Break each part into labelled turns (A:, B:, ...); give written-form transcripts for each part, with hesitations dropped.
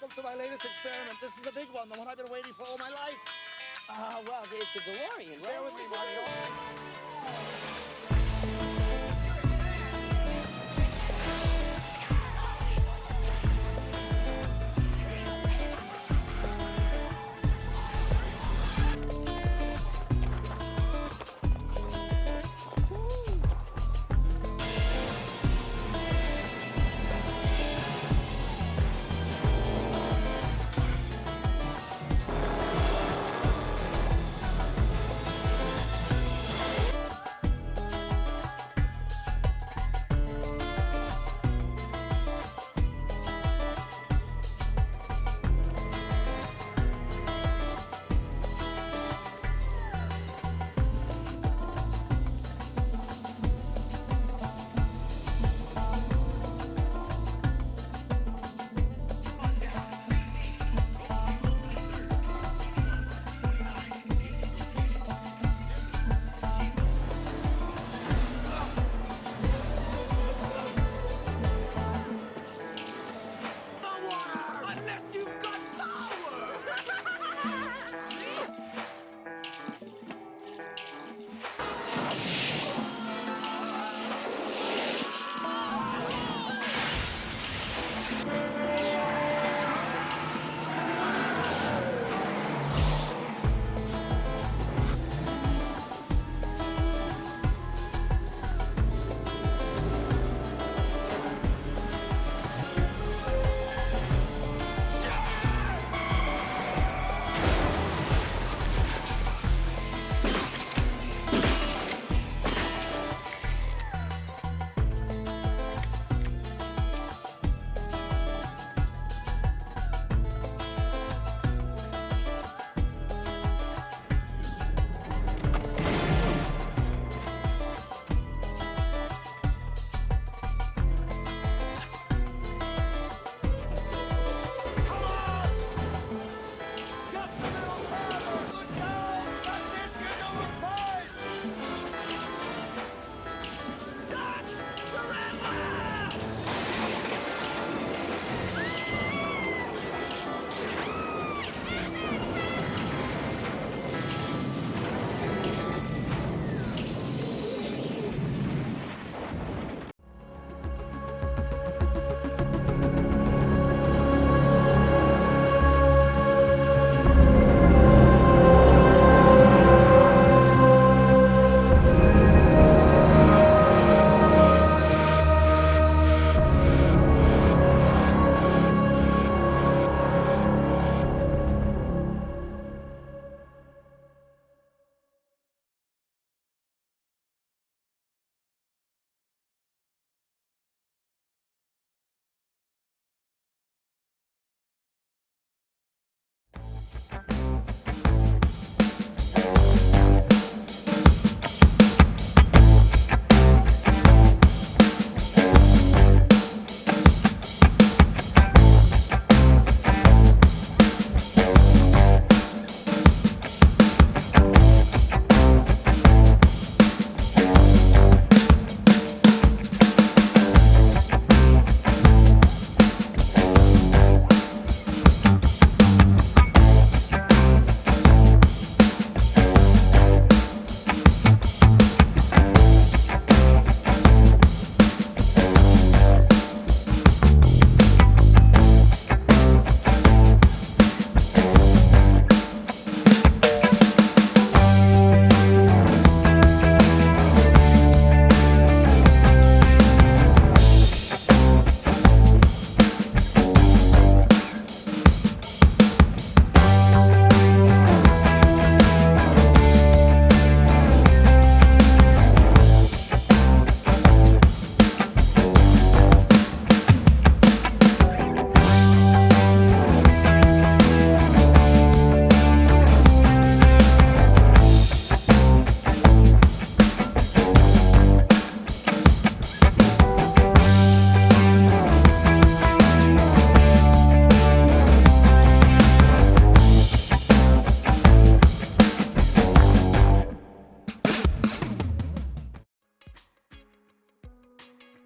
A: Welcome to my latest experiment. This is a big one, the one I've been waiting for all my life.
B: Well, it's a DeLorean,
A: Bear
B: right?
A: with me, Mario.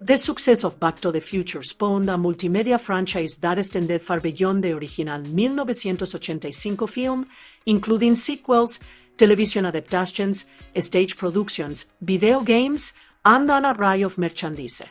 C: The success of Back to the Future spawned a multimedia franchise that extended far beyond the original 1985 film, including sequels, television adaptations, stage productions, video games, and an array of merchandise.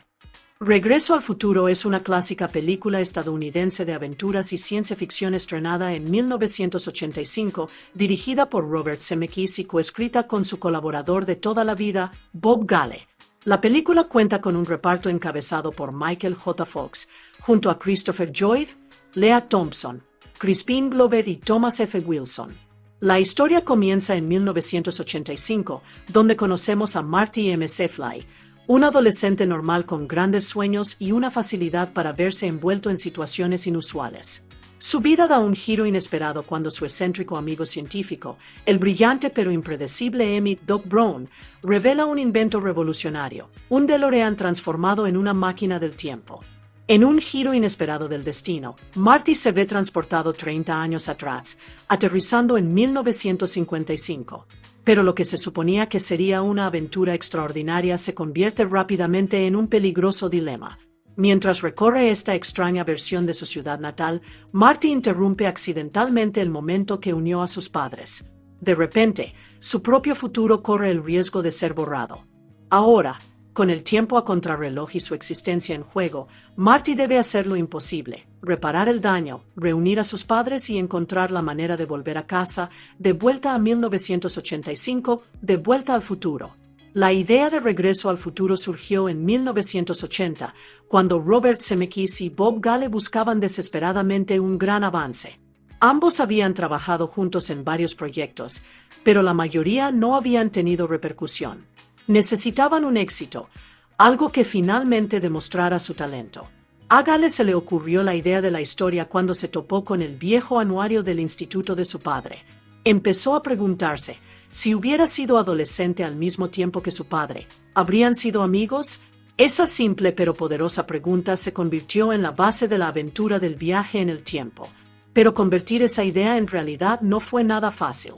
C: Regreso al Futuro es una clásica película estadounidense de aventuras y ciencia ficción estrenada en 1985, dirigida por Robert Zemeckis y coescrita con su colaborador de toda la vida, Bob Gale. La película cuenta con un reparto encabezado por Michael J. Fox, junto a Christopher Lloyd, Lea Thompson, Crispin Glover y Thomas F. Wilson. La historia comienza en 1985, donde conocemos a Marty McFly, un adolescente normal con grandes sueños y una facilidad para verse envuelto en situaciones inusuales. Su vida da un giro inesperado cuando su excéntrico amigo científico, el brillante pero impredecible Emmett Doc Brown, revela un invento revolucionario, un DeLorean transformado en una máquina del tiempo. En un giro inesperado del destino, Marty se ve transportado 30 años atrás, aterrizando en 1955. Pero lo que se suponía que sería una aventura extraordinaria se convierte rápidamente en un peligroso dilema. Mientras recorre esta extraña versión de su ciudad natal, Marty interrumpe accidentalmente el momento que unió a sus padres. De repente, su propio futuro corre el riesgo de ser borrado. Ahora, con el tiempo a contrarreloj y su existencia en juego, Marty debe hacer lo imposible, reparar el daño, reunir a sus padres y encontrar la manera de volver a casa, de vuelta a 1985, de vuelta al futuro. La idea de Regreso al Futuro surgió en 1980, cuando Robert Zemeckis y Bob Gale buscaban desesperadamente un gran avance. Ambos habían trabajado juntos en varios proyectos, pero la mayoría no habían tenido repercusión. Necesitaban un éxito, algo que finalmente demostrara su talento. A Gale se le ocurrió la idea de la historia cuando se topó con el viejo anuario del instituto de su padre. Empezó a preguntarse, si hubiera sido adolescente al mismo tiempo que su padre, ¿habrían sido amigos? Esa simple pero poderosa pregunta se convirtió en la base de la aventura del viaje en el tiempo. Pero convertir esa idea en realidad no fue nada fácil.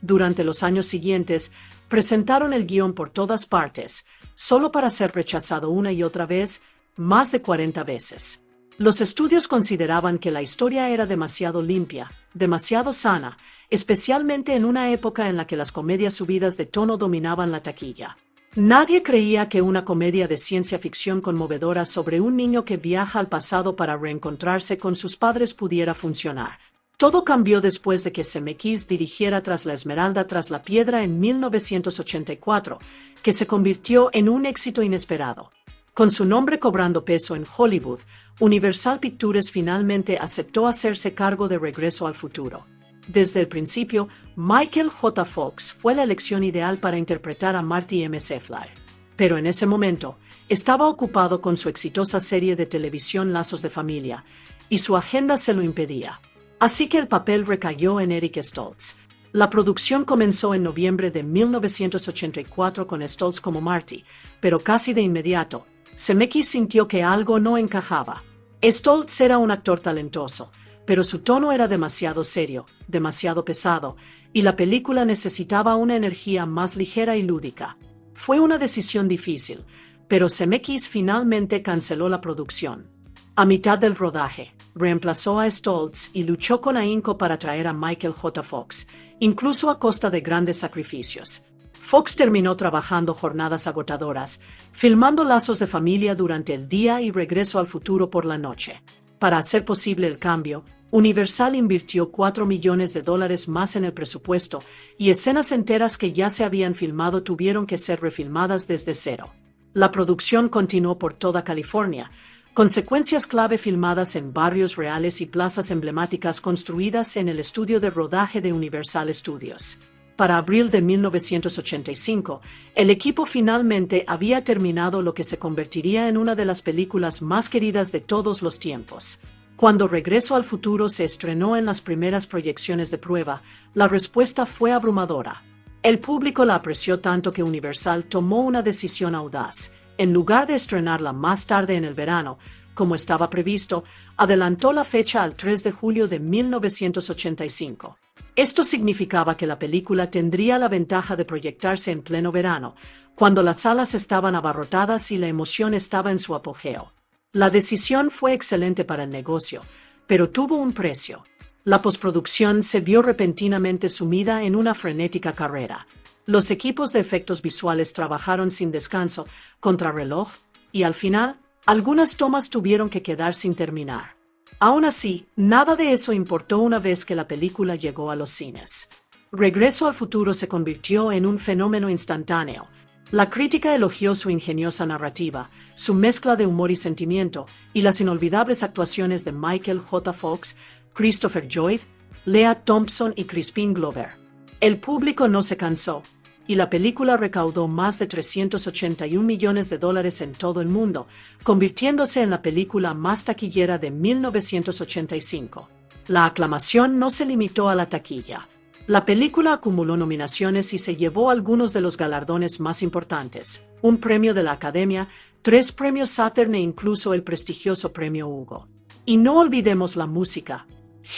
C: Durante los años siguientes, presentaron el guión por todas partes, solo para ser rechazado una y otra vez, más de 40 veces. Los estudios consideraban que la historia era demasiado limpia, demasiado sana, especialmente en una época en la que las comedias subidas de tono dominaban la taquilla. Nadie creía que una comedia de ciencia ficción conmovedora sobre un niño que viaja al pasado para reencontrarse con sus padres pudiera funcionar. Todo cambió después de que Zemeckis dirigiera Tras la Esmeralda tras la Piedra en 1984, que se convirtió en un éxito inesperado. Con su nombre cobrando peso en Hollywood, Universal Pictures finalmente aceptó hacerse cargo de Regreso al Futuro. Desde el principio, Michael J. Fox fue la elección ideal para interpretar a Marty McFly. Pero en ese momento, estaba ocupado con su exitosa serie de televisión Lazos de Familia, y su agenda se lo impedía. Así que el papel recayó en Eric Stoltz. La producción comenzó en noviembre de 1984 con Stoltz como Marty, pero casi de inmediato, Zemeckis sintió que algo no encajaba. Stoltz era un actor talentoso, pero su tono era demasiado serio, demasiado pesado, y la película necesitaba una energía más ligera y lúdica. Fue una decisión difícil, pero Zemeckis finalmente canceló la producción. A mitad del rodaje, reemplazó a Stoltz y luchó con ahínco para traer a Michael J. Fox, incluso a costa de grandes sacrificios. Fox terminó trabajando jornadas agotadoras, filmando Lazos de Familia durante el día y Regreso al Futuro por la noche. Para hacer posible el cambio, Universal invirtió $4 millones más en el presupuesto, y escenas enteras que ya se habían filmado tuvieron que ser refilmadas desde cero. La producción continuó por toda California, con secuencias clave filmadas en barrios reales y plazas emblemáticas construidas en el estudio de rodaje de Universal Studios. Para abril de 1985, el equipo finalmente había terminado lo que se convertiría en una de las películas más queridas de todos los tiempos. Cuando Regreso al Futuro se estrenó en las primeras proyecciones de prueba, la respuesta fue abrumadora. El público la apreció tanto que Universal tomó una decisión audaz. En lugar de estrenarla más tarde en el verano, como estaba previsto, adelantó la fecha al 3 de julio de 1985. Esto significaba que la película tendría la ventaja de proyectarse en pleno verano, cuando las salas estaban abarrotadas y la emoción estaba en su apogeo. La decisión fue excelente para el negocio, pero tuvo un precio. La postproducción se vio repentinamente sumida en una frenética carrera. Los equipos de efectos visuales trabajaron sin descanso, contrarreloj, y al final, algunas tomas tuvieron que quedar sin terminar. Aún así, nada de eso importó una vez que la película llegó a los cines. Regreso al futuro se convirtió en un fenómeno instantáneo. La crítica elogió su ingeniosa narrativa, su mezcla de humor y sentimiento, y las inolvidables actuaciones de Michael J. Fox, Christopher Lloyd, Lea Thompson y Crispin Glover. El público no se cansó, y la película recaudó más de $381 millones en todo el mundo, convirtiéndose en la película más taquillera de 1985. La aclamación no se limitó a la taquilla. La película acumuló nominaciones y se llevó algunos de los galardones más importantes: un premio de la Academia, 3 premios Saturn e incluso el prestigioso premio Hugo. Y no olvidemos la música.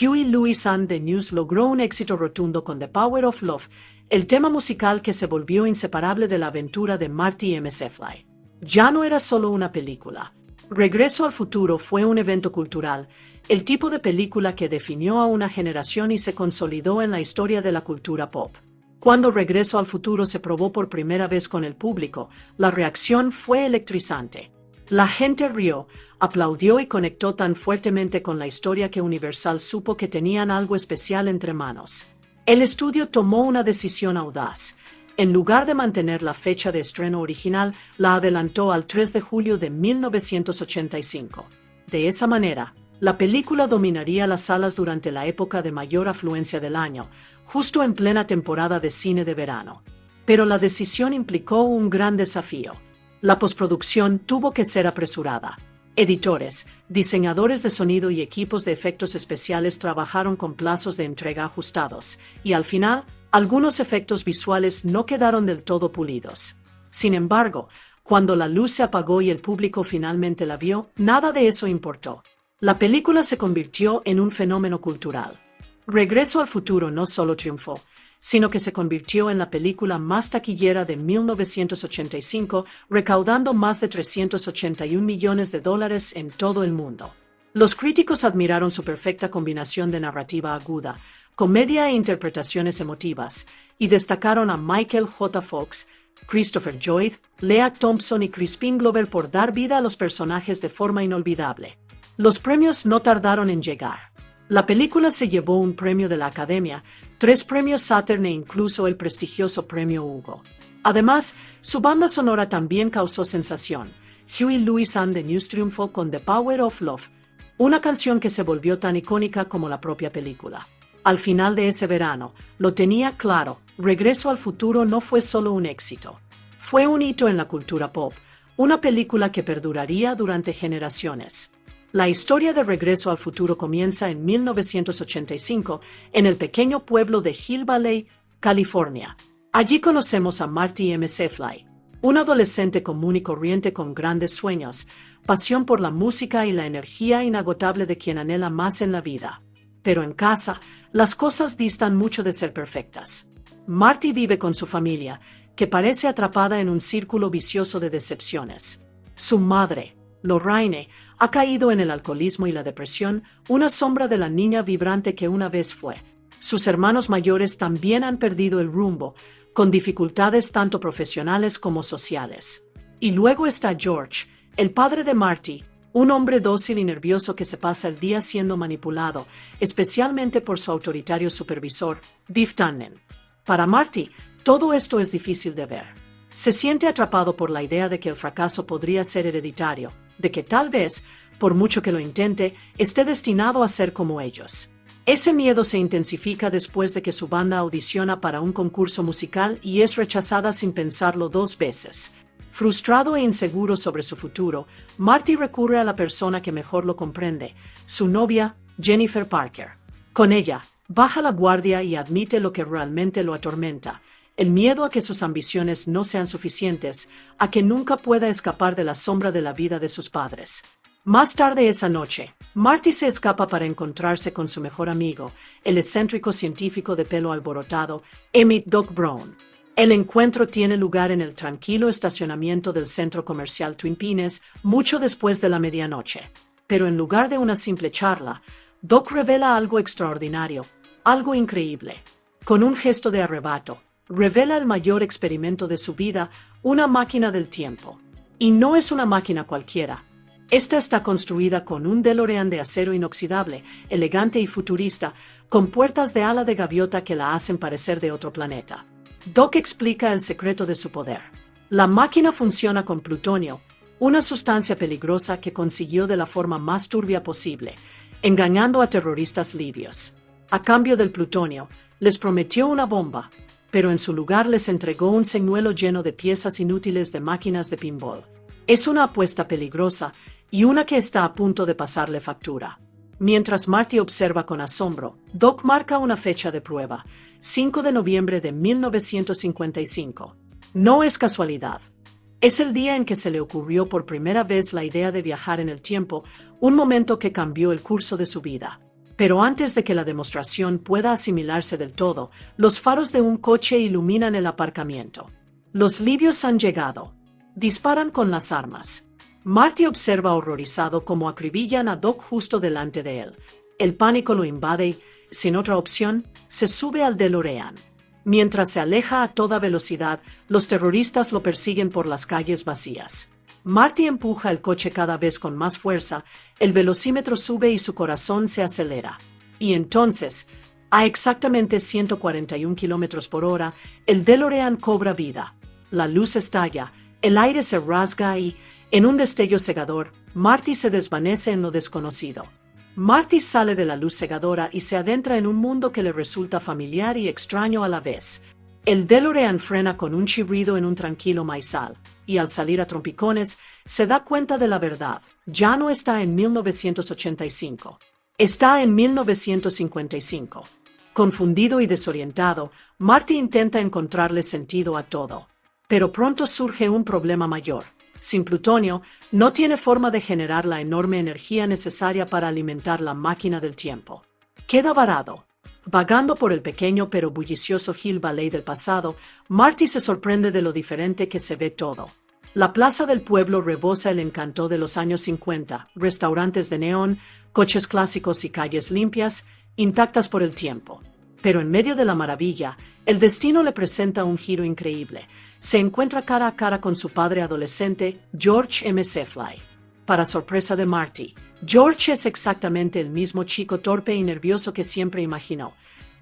C: Huey Lewis and the News logró un éxito rotundo con The Power of Love, el tema musical que se volvió inseparable de la aventura de Marty McFly. Ya no era solo una película. Regreso al futuro fue un evento cultural, el tipo de película que definió a una generación y se consolidó en la historia de la cultura pop. Cuando Regreso al futuro se probó por primera vez con el público, la reacción fue electrizante. La gente rió, aplaudió y conectó tan fuertemente con la historia que Universal supo que tenían algo especial entre manos. El estudio tomó una decisión audaz. En lugar de mantener la fecha de estreno original, la adelantó al 3 de julio de 1985. De esa manera, la película dominaría las salas durante la época de mayor afluencia del año, justo en plena temporada de cine de verano. Pero la decisión implicó un gran desafío. La postproducción tuvo que ser apresurada. Editores, diseñadores de sonido y equipos de efectos especiales trabajaron con plazos de entrega ajustados, y al final, algunos efectos visuales no quedaron del todo pulidos. Sin embargo, cuando la luz se apagó y el público finalmente la vio, nada de eso importó. La película se convirtió en un fenómeno cultural. Regreso al futuro no solo triunfó, sino que se convirtió en la película más taquillera de 1985, recaudando más de $381 millones en todo el mundo. Los críticos admiraron su perfecta combinación de narrativa aguda, comedia e interpretaciones emotivas, y destacaron a Michael J. Fox, Christopher Lloyd, Lea Thompson y Crispin Glover por dar vida a los personajes de forma inolvidable. Los premios no tardaron en llegar. La película se llevó un premio de la Academia, 3 premios Saturn e incluso el prestigioso premio Hugo. Además, su banda sonora también causó sensación. Huey Lewis and the News triunfó con The Power of Love, una canción que se volvió tan icónica como la propia película. Al final de ese verano, lo tenía claro, Regreso al futuro no fue solo un éxito. Fue un hito en la cultura pop, una película que perduraría durante generaciones. La historia de Regreso al futuro comienza en 1985 en el pequeño pueblo de Hill Valley, California. Allí conocemos a Marty McFly, un adolescente común y corriente con grandes sueños, pasión por la música y la energía inagotable de quien anhela más en la vida. Pero en casa, las cosas distan mucho de ser perfectas. Marty vive con su familia, que parece atrapada en un círculo vicioso de decepciones. Su madre, Lorraine, ha caído en el alcoholismo y la depresión, una sombra de la niña vibrante que una vez fue. Sus hermanos mayores también han perdido el rumbo, con dificultades tanto profesionales como sociales. Y luego está George, el padre de Marty, un hombre dócil y nervioso que se pasa el día siendo manipulado, especialmente por su autoritario supervisor, Biff Tannen. Para Marty, todo esto es difícil de ver. Se siente atrapado por la idea de que el fracaso podría ser hereditario, de que tal vez, por mucho que lo intente, esté destinado a ser como ellos. Ese miedo se intensifica después de que su banda audiciona para un concurso musical y es rechazada sin pensarlo 2 veces. Frustrado e inseguro sobre su futuro, Marty recurre a la persona que mejor lo comprende, su novia, Jennifer Parker. Con ella, baja la guardia y admite lo que realmente lo atormenta: el miedo a que sus ambiciones no sean suficientes, a que nunca pueda escapar de la sombra de la vida de sus padres. Más tarde esa noche, Marty se escapa para encontrarse con su mejor amigo, el excéntrico científico de pelo alborotado, Emmett Doc Brown. El encuentro tiene lugar en el tranquilo estacionamiento del centro comercial Twin Pines mucho después de la medianoche. Pero en lugar de una simple charla, Doc revela algo extraordinario, algo increíble. Con un gesto de arrebato, revela el mayor experimento de su vida, una máquina del tiempo. Y no es una máquina cualquiera. Esta está construida con un DeLorean de acero inoxidable, elegante y futurista, con puertas de ala de gaviota que la hacen parecer de otro planeta. Doc explica el secreto de su poder. La máquina funciona con plutonio, una sustancia peligrosa que consiguió de la forma más turbia posible, engañando a terroristas libios. A cambio del plutonio, les prometió una bomba, pero en su lugar les entregó un señuelo lleno de piezas inútiles de máquinas de pinball. Es una apuesta peligrosa y una que está a punto de pasarle factura. Mientras Marty observa con asombro, Doc marca una fecha de prueba, 5 de noviembre de 1955. No es casualidad. Es el día en que se le ocurrió por primera vez la idea de viajar en el tiempo, un momento que cambió el curso de su vida. Pero antes de que la demostración pueda asimilarse del todo, los faros de un coche iluminan el aparcamiento. Los libios han llegado. Disparan con las armas. Marty observa horrorizado cómo acribillan a Doc justo delante de él. El pánico lo invade y, sin otra opción, se sube al DeLorean. Mientras se aleja a toda velocidad, los terroristas lo persiguen por las calles vacías. Marty empuja el coche cada vez con más fuerza, el velocímetro sube y su corazón se acelera. Y entonces, a exactamente 141 kilómetros por hora, el DeLorean cobra vida. La luz estalla, el aire se rasga y, en un destello cegador, Marty se desvanece en lo desconocido. Marty sale de la luz cegadora y se adentra en un mundo que le resulta familiar y extraño a la vez. El DeLorean frena con un chirrido en un tranquilo maizal, y al salir a trompicones, se da cuenta de la verdad. Ya no está en 1985. Está en 1955. Confundido y desorientado, Marty intenta encontrarle sentido a todo. Pero pronto surge un problema mayor. Sin plutonio, no tiene forma de generar la enorme energía necesaria para alimentar la máquina del tiempo. Queda varado. Vagando por el pequeño pero bullicioso Hill Valley del pasado, Marty se sorprende de lo diferente que se ve todo. La plaza del pueblo rebosa el encanto de los años 50, restaurantes de neón, coches clásicos y calles limpias, intactas por el tiempo. Pero en medio de la maravilla, el destino le presenta un giro increíble. Se encuentra cara a cara con su padre adolescente, George M. Fly. Para sorpresa de Marty, George es exactamente el mismo chico torpe y nervioso que siempre imaginó.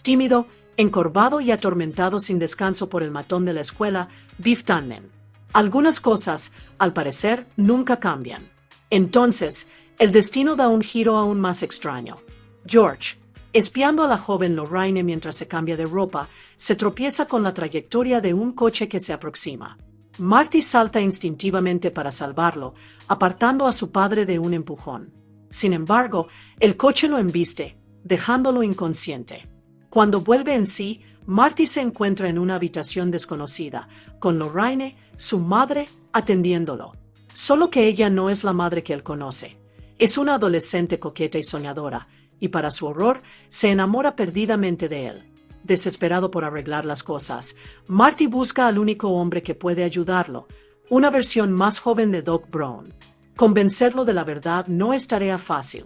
C: Tímido, encorvado y atormentado sin descanso por el matón de la escuela, Biff Tannen. Algunas cosas, al parecer, nunca cambian. Entonces, el destino da un giro aún más extraño. George, espiando a la joven Lorraine mientras se cambia de ropa, se tropieza con la trayectoria de un coche que se aproxima. Marty salta instintivamente para salvarlo, apartando a su padre de un empujón. Sin embargo, el coche lo embiste, dejándolo inconsciente. Cuando vuelve en sí, Marty se encuentra en una habitación desconocida, con Lorraine, su madre, atendiéndolo. Solo que ella no es la madre que él conoce. Es una adolescente coqueta y soñadora, y para su horror, se enamora perdidamente de él. Desesperado por arreglar las cosas, Marty busca al único hombre que puede ayudarlo, una versión más joven de Doc Brown. Convencerlo de la verdad no es tarea fácil.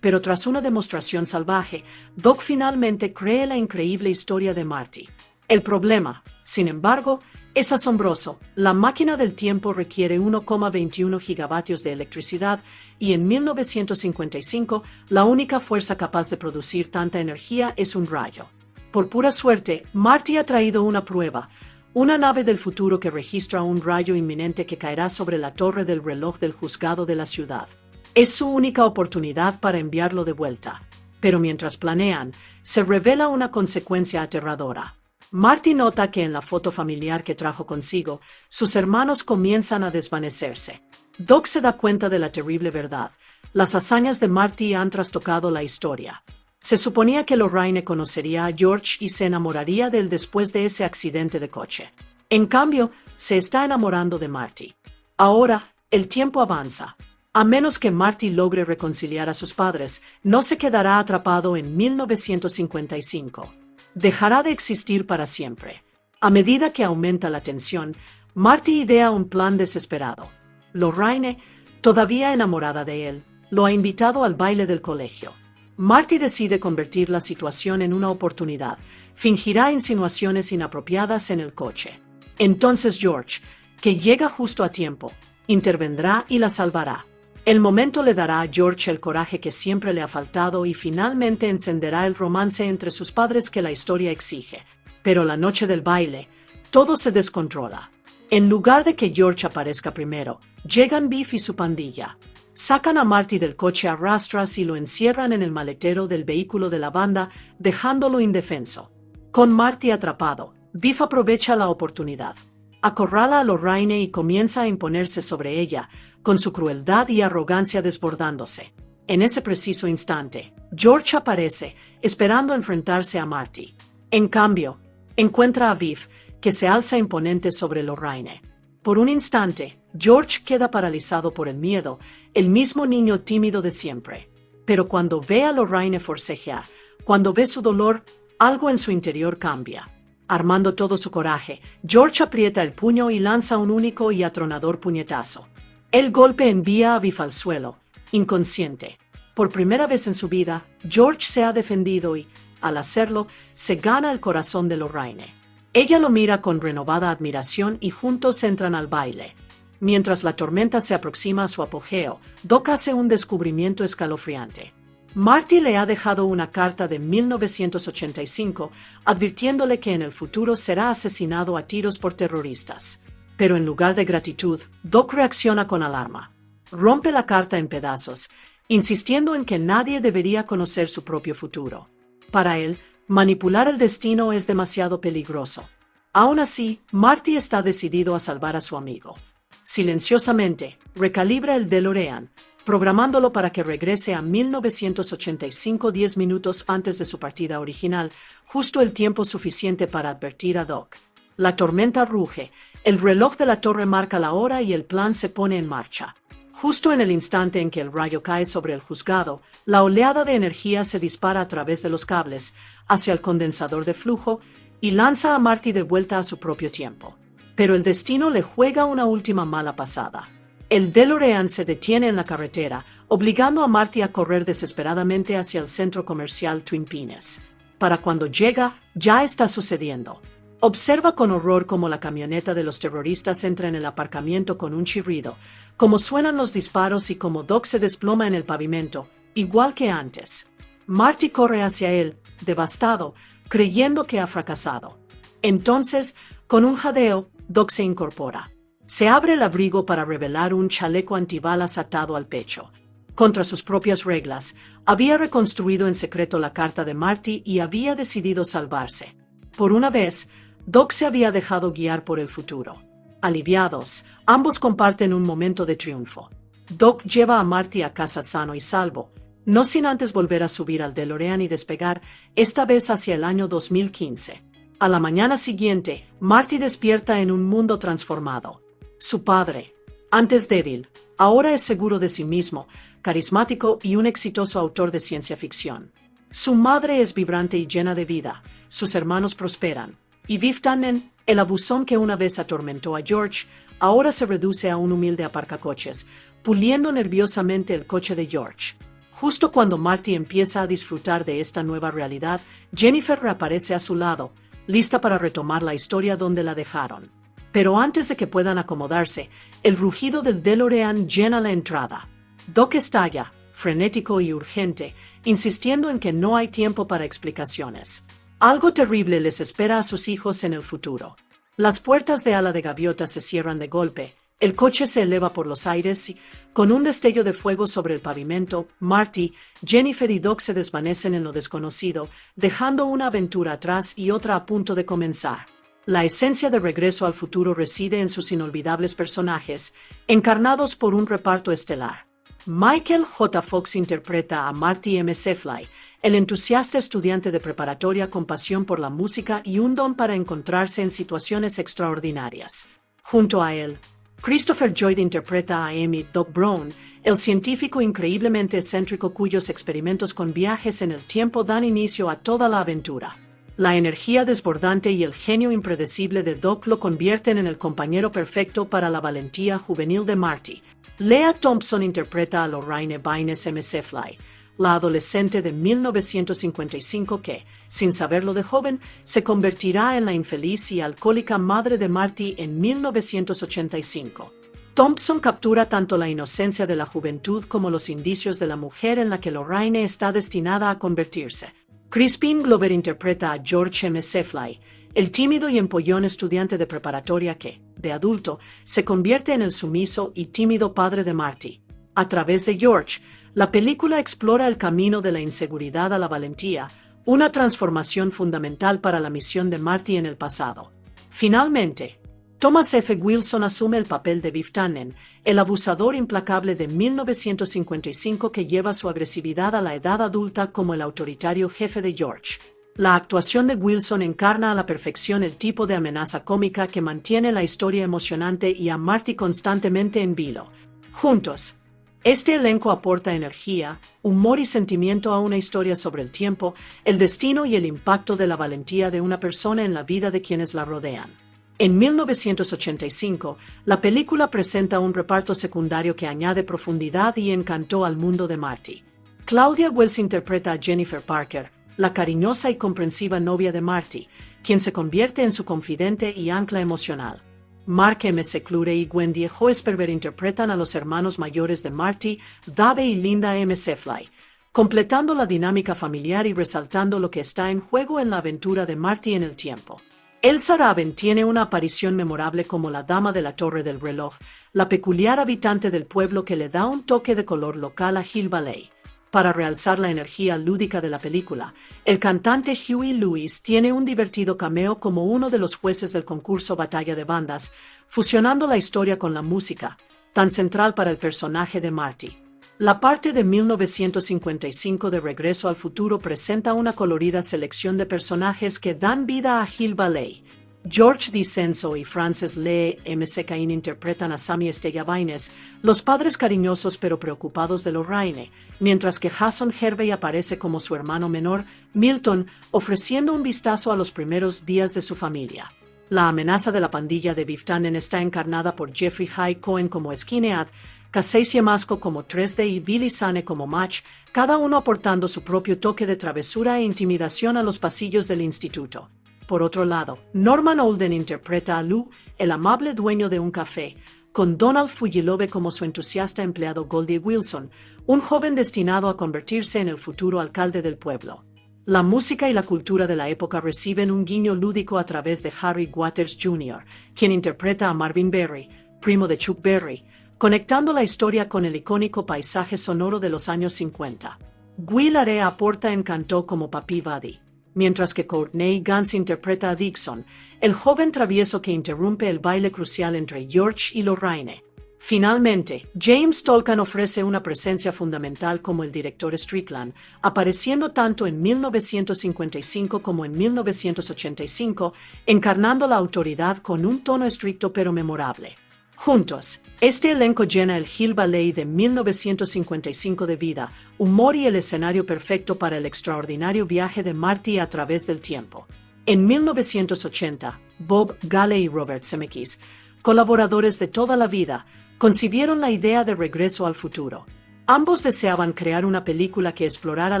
C: Pero tras una demostración salvaje, Doc finalmente cree la increíble historia de Marty. El problema, sin embargo, es asombroso. La máquina del tiempo requiere 1,21 gigavatios de electricidad y en 1955 la única fuerza capaz de producir tanta energía es un rayo. Por pura suerte, Marty ha traído una prueba, una nave del futuro que registra un rayo inminente que caerá sobre la torre del reloj del juzgado de la ciudad. Es su única oportunidad para enviarlo de vuelta. Pero mientras planean, se revela una consecuencia aterradora. Marty nota que en la foto familiar que trajo consigo, sus hermanos comienzan a desvanecerse. Doc se da cuenta de la terrible verdad. Las hazañas de Marty han trastocado la historia. Se suponía que Lorraine conocería a George y se enamoraría de él después de ese accidente de coche. En cambio, se está enamorando de Marty. Ahora, el tiempo avanza. A menos que Marty logre reconciliar a sus padres, no se quedará atrapado en 1955. Dejará de existir para siempre. A medida que aumenta la tensión, Marty idea un plan desesperado. Lorraine, todavía enamorada de él, lo ha invitado al baile del colegio. Marty decide convertir la situación en una oportunidad. Fingirá insinuaciones inapropiadas en el coche. Entonces George, que llega justo a tiempo, intervendrá y la salvará. El momento le dará a George el coraje que siempre le ha faltado y finalmente encenderá el romance entre sus padres que la historia exige. Pero la noche del baile, todo se descontrola. En lugar de que George aparezca primero, llegan Biff y su pandilla. Sacan a Marty del coche a rastras y lo encierran en el maletero del vehículo de la banda, dejándolo indefenso. Con Marty atrapado, Biff aprovecha la oportunidad. Acorrala a Lorraine y comienza a imponerse sobre ella, con su crueldad y arrogancia desbordándose. En ese preciso instante, George aparece, esperando enfrentarse a Marty. En cambio, encuentra a Biff, que se alza imponente sobre Lorraine. Por un instante, George queda paralizado por el miedo, el mismo niño tímido de siempre. Pero cuando ve a Lorraine forcejear, cuando ve su dolor, algo en su interior cambia. Armando todo su coraje, George aprieta el puño y lanza un único y atronador puñetazo. El golpe envía a Biff al suelo, inconsciente. Por primera vez en su vida, George se ha defendido y, al hacerlo, se gana el corazón de Lorraine. Ella lo mira con renovada admiración y juntos entran al baile. Mientras la tormenta se aproxima a su apogeo, Doc hace un descubrimiento escalofriante. Marty le ha dejado una carta de 1985 advirtiéndole que en el futuro será asesinado a tiros por terroristas. Pero en lugar de gratitud, Doc reacciona con alarma. Rompe la carta en pedazos, insistiendo en que nadie debería conocer su propio futuro. Para él, manipular el destino es demasiado peligroso. Aún así, Marty está decidido a salvar a su amigo. Silenciosamente, recalibra el DeLorean, programándolo para que regrese a 1985 10 minutos antes de su partida original, justo el tiempo suficiente para advertir a Doc. La tormenta ruge, el reloj de la torre marca la hora y el plan se pone en marcha. Justo en el instante en que el rayo cae sobre el juzgado, la oleada de energía se dispara a través de los cables, hacia el condensador de flujo, y lanza a Marty de vuelta a su propio tiempo. Pero el destino le juega una última mala pasada. El DeLorean se detiene en la carretera, obligando a Marty a correr desesperadamente hacia el centro comercial Twin Peaks. Para cuando llega, ya está sucediendo. Observa con horror cómo la camioneta de los terroristas entra en el aparcamiento con un chirrido, cómo suenan los disparos y cómo Doc se desploma en el pavimento, igual que antes. Marty corre hacia él, devastado, creyendo que ha fracasado. Entonces, con un jadeo, Doc se incorpora. Se abre el abrigo para revelar un chaleco antibalas atado al pecho. Contra sus propias reglas, había reconstruido en secreto la carta de Marty y había decidido salvarse. Por una vez, Doc se había dejado guiar por el futuro. Aliviados, ambos comparten un momento de triunfo. Doc lleva a Marty a casa sano y salvo, no sin antes volver a subir al DeLorean y despegar, esta vez hacia el año 2015. A la mañana siguiente, Marty despierta en un mundo transformado. Su padre, antes débil, ahora es seguro de sí mismo, carismático y un exitoso autor de ciencia ficción. Su madre es vibrante y llena de vida, sus hermanos prosperan, y Biff Tannen, el abusón que una vez atormentó a George, ahora se reduce a un humilde aparcacoches, puliendo nerviosamente el coche de George. Justo cuando Marty empieza a disfrutar de esta nueva realidad, Jennifer reaparece a su lado, lista para retomar la historia donde la dejaron. Pero antes de que puedan acomodarse, el rugido del DeLorean llena la entrada. Doc estalla, frenético y urgente, insistiendo en que no hay tiempo para explicaciones. Algo terrible les espera a sus hijos en el futuro. Las puertas de ala de gaviota se cierran de golpe, el coche se eleva por los aires y, con un destello de fuego sobre el pavimento, Marty, Jennifer y Doc se desvanecen en lo desconocido, dejando una aventura atrás y otra a punto de comenzar. La esencia de Regreso al Futuro reside en sus inolvidables personajes, encarnados por un reparto estelar. Michael J. Fox interpreta a Marty M. Sefly, el entusiasta estudiante de preparatoria con pasión por la música y un don para encontrarse en situaciones extraordinarias. Junto a él, Christopher Lloyd interpreta a Emmett Doc Brown, el científico increíblemente excéntrico cuyos experimentos con viajes en el tiempo dan inicio a toda la aventura. La energía desbordante y el genio impredecible de Doc lo convierten en el compañero perfecto para la valentía juvenil de Marty. Lea Thompson interpreta a Lorraine Baines McFly, la adolescente de 1955 que, sin saberlo de joven, se convertirá en la infeliz y alcohólica madre de Marty en 1985. Thompson captura tanto la inocencia de la juventud como los indicios de la mujer en la que Lorraine está destinada a convertirse. Crispin Glover interpreta a George McFly, el tímido y empollón estudiante de preparatoria que, de adulto, se convierte en el sumiso y tímido padre de Marty. A través de George, la película explora el camino de la inseguridad a la valentía, una transformación fundamental para la misión de Marty en el pasado. Finalmente, Thomas F. Wilson asume el papel de Biff Tannen, el abusador implacable de 1955 que lleva su agresividad a la edad adulta como el autoritario jefe de George. La actuación de Wilson encarna a la perfección el tipo de amenaza cómica que mantiene la historia emocionante y a Marty constantemente en vilo. Juntos, este elenco aporta energía, humor y sentimiento a una historia sobre el tiempo, el destino y el impacto de la valentía de una persona en la vida de quienes la rodean. En 1985, la película presenta un reparto secundario que añade profundidad y encanto al mundo de Marty. Claudia Wells interpreta a Jennifer Parker, la cariñosa y comprensiva novia de Marty, quien se convierte en su confidente y ancla emocional. Mark M. Seclure y Wendy Hoesperber interpretan a los hermanos mayores de Marty, Dave y Linda McFly, completando la dinámica familiar y resaltando lo que está en juego en la aventura de Marty en el tiempo. Elsa Raven tiene una aparición memorable como la dama de la Torre del Reloj, la peculiar habitante del pueblo que le da un toque de color local a Hill Valley. Para realzar la energía lúdica de la película, el cantante Huey Lewis tiene un divertido cameo como uno de los jueces del concurso Batalla de Bandas, fusionando la historia con la música, tan central para el personaje de Marty. La parte de 1955 de Regreso al Futuro presenta una colorida selección de personajes que dan vida a Hill Valley. George DiCenso y Frances Lee McCain interpretan a Sammy Estella Baines, los padres cariñosos pero preocupados de Lorraine, mientras que Jason Hervey aparece como su hermano menor, Milton, ofreciendo un vistazo a los primeros días de su familia. La amenaza de la pandilla de Biff Tannen está encarnada por Jeffrey High Cohen como Skinhead, Casey Siemaszko como 3D y Billy Zane como Match, cada uno aportando su propio toque de travesura e intimidación a los pasillos del instituto. Por otro lado, Norman Olden interpreta a Lou, el amable dueño de un café, con Donald Fujilove como su entusiasta empleado Goldie Wilson, un joven destinado a convertirse en el futuro alcalde del pueblo. La música y la cultura de la época reciben un guiño lúdico a través de Harry Waters Jr., quien interpreta a Marvin Berry, primo de Chuck Berry, conectando la historia con el icónico paisaje sonoro de los años 50. Will Arrea aporta encanto como Papi Buddy, mientras que Courtney Gans interpreta a Dixon, el joven travieso que interrumpe el baile crucial entre George y Lorraine. Finalmente, James Tolkan ofrece una presencia fundamental como el director Strickland, apareciendo tanto en 1955 como en 1985, encarnando la autoridad con un tono estricto pero memorable. Juntos, este elenco llena el Hill Valley de 1955 de vida, humor y el escenario perfecto para el extraordinario viaje de Marty a través del tiempo. En 1980, Bob Gale y Robert Zemeckis, colaboradores de toda la vida, concibieron la idea de Regreso al Futuro. Ambos deseaban crear una película que explorara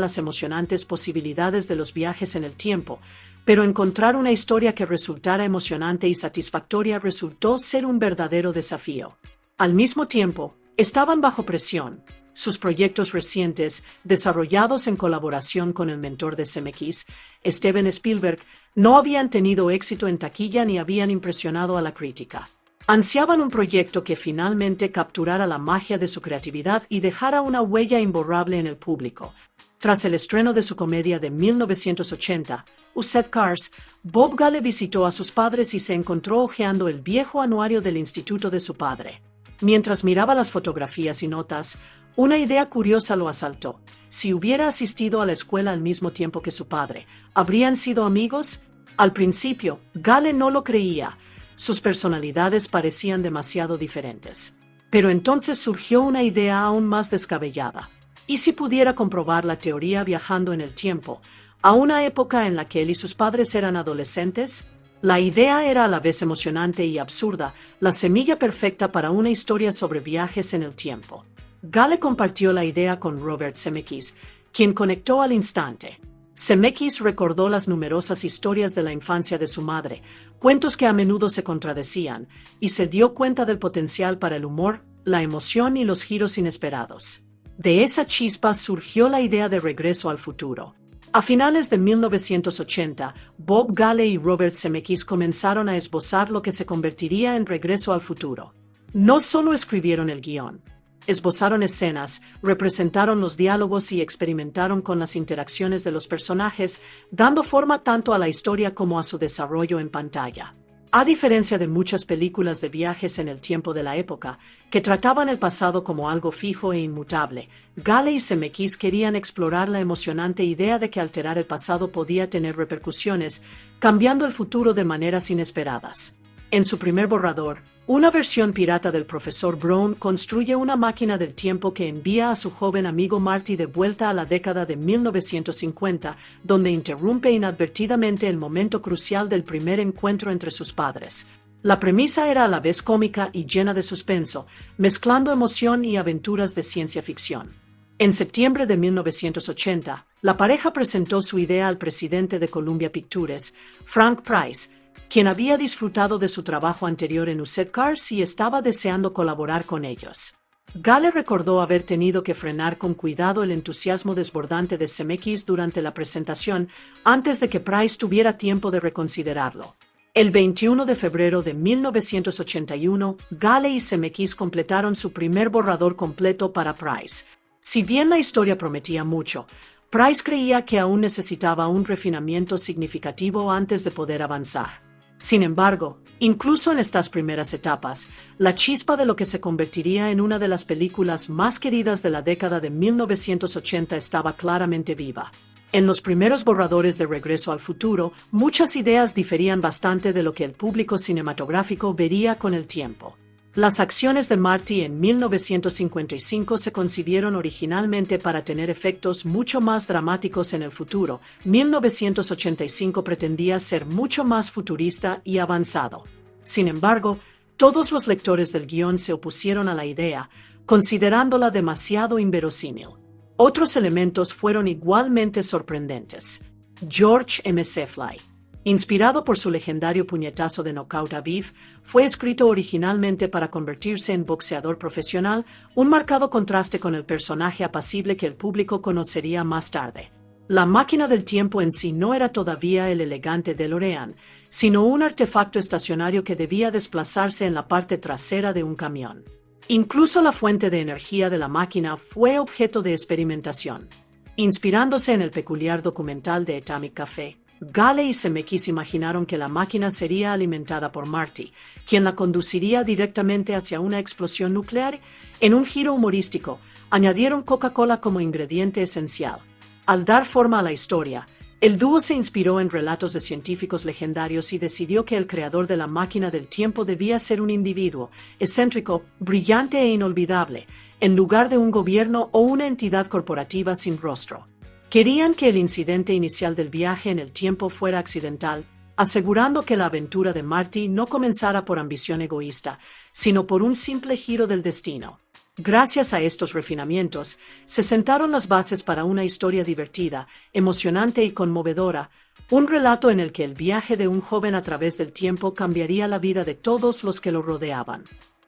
C: las emocionantes posibilidades de los viajes en el tiempo, pero encontrar una historia que resultara emocionante y satisfactoria resultó ser un verdadero desafío. Al mismo tiempo, estaban bajo presión. Sus proyectos recientes, desarrollados en colaboración con el mentor de Zemeckis, Steven Spielberg, no habían tenido éxito en taquilla ni habían impresionado a la crítica. Ansiaban un proyecto que finalmente capturara la magia de su creatividad y dejara una huella imborrable en el público. Tras el estreno de su comedia de 1980, Used Cars, Bob Gale visitó a sus padres y se encontró hojeando el viejo anuario del instituto de su padre. Mientras miraba las fotografías y notas, una idea curiosa lo asaltó. Si hubiera asistido a la escuela al mismo tiempo que su padre, ¿habrían sido amigos? Al principio, Gale no lo creía. Sus personalidades parecían demasiado diferentes. Pero entonces surgió una idea aún más descabellada. ¿Y si pudiera comprobar la teoría viajando en el tiempo? a una época en la que él y sus padres eran adolescentes. La idea era a la vez emocionante y absurda, la semilla perfecta para una historia sobre viajes en el tiempo. Gale compartió la idea con Robert Zemeckis, quien conectó al instante. Zemeckis recordó las numerosas historias de la infancia de su madre, cuentos que a menudo se contradecían, y se dio cuenta del potencial para el humor, la emoción y los giros inesperados. De esa chispa surgió la idea de Regreso al Futuro. A finales de 1980, Bob Gale y Robert Zemeckis comenzaron a esbozar lo que se convertiría en Regreso al Futuro. No solo escribieron el guión, esbozaron escenas, representaron los diálogos y experimentaron con las interacciones de los personajes, dando forma tanto a la historia como a su desarrollo en pantalla. A diferencia de muchas películas de viajes en el tiempo de la época, que trataban el pasado como algo fijo e inmutable, Gale y Zemeckis querían explorar la emocionante idea de que alterar el pasado podía tener repercusiones, cambiando el futuro de maneras inesperadas. En su primer borrador, una versión pirata del profesor Brown construye una máquina del tiempo que envía a su joven amigo Marty de vuelta a la década de 1950, donde interrumpe inadvertidamente el momento crucial del primer encuentro entre sus padres. La premisa era a la vez cómica y llena de suspenso, mezclando emoción y aventuras de ciencia ficción. En septiembre de 1980, la pareja presentó su idea al presidente de Columbia Pictures, Frank Price, quien había disfrutado de su trabajo anterior en Used Cars y estaba deseando colaborar con ellos. Gale recordó haber tenido que frenar con cuidado el entusiasmo desbordante de Zemeckis durante la presentación antes de que Price tuviera tiempo de reconsiderarlo. El 21 de febrero de 1981, Gale y Zemeckis completaron su primer borrador completo para Price. Si bien la historia prometía mucho, Price creía que aún necesitaba un refinamiento significativo antes de poder avanzar. Sin embargo, incluso en estas primeras etapas, la chispa de lo que se convertiría en una de las películas más queridas de la década de 1980 estaba claramente viva. En los primeros borradores de Regreso al Futuro, muchas ideas diferían bastante de lo que el público cinematográfico vería con el tiempo. Las acciones de Marty en 1955 se concibieron originalmente para tener efectos mucho más dramáticos en el futuro. 1985 pretendía ser mucho más futurista y avanzado. Sin embargo, todos los lectores del guión se opusieron a la idea, considerándola demasiado inverosímil. Otros elementos fueron igualmente sorprendentes. George M. Fly, inspirado por su legendario puñetazo de nocaut a Biff, fue escrito originalmente para convertirse en boxeador profesional, un marcado contraste con el personaje apacible que el público conocería más tarde. La máquina del tiempo en sí no era todavía el elegante DeLorean, sino un artefacto estacionario que debía desplazarse en la parte trasera de un camión. Incluso la fuente de energía de la máquina fue objeto de experimentación. Inspirándose en el peculiar documental de Atomic Café, Gale y Zemeckis imaginaron que la máquina sería alimentada por Marty, quien la conduciría directamente hacia una explosión nuclear. En un giro humorístico, añadieron Coca-Cola como ingrediente esencial. Al dar forma a la historia, el dúo se inspiró en relatos de científicos legendarios y decidió que el creador de la máquina del tiempo debía ser un individuo, excéntrico, brillante e inolvidable, en lugar de un gobierno o una entidad corporativa sin rostro. Querían que el incidente inicial del viaje en el tiempo fuera accidental, asegurando que la aventura de Marty no comenzara por ambición egoísta, sino por un simple giro del destino. Gracias a estos refinamientos, se sentaron las bases para una historia divertida, emocionante y conmovedora, un relato en el que el viaje de un joven a través del tiempo cambiaría la vida de todos los que lo rodeaban.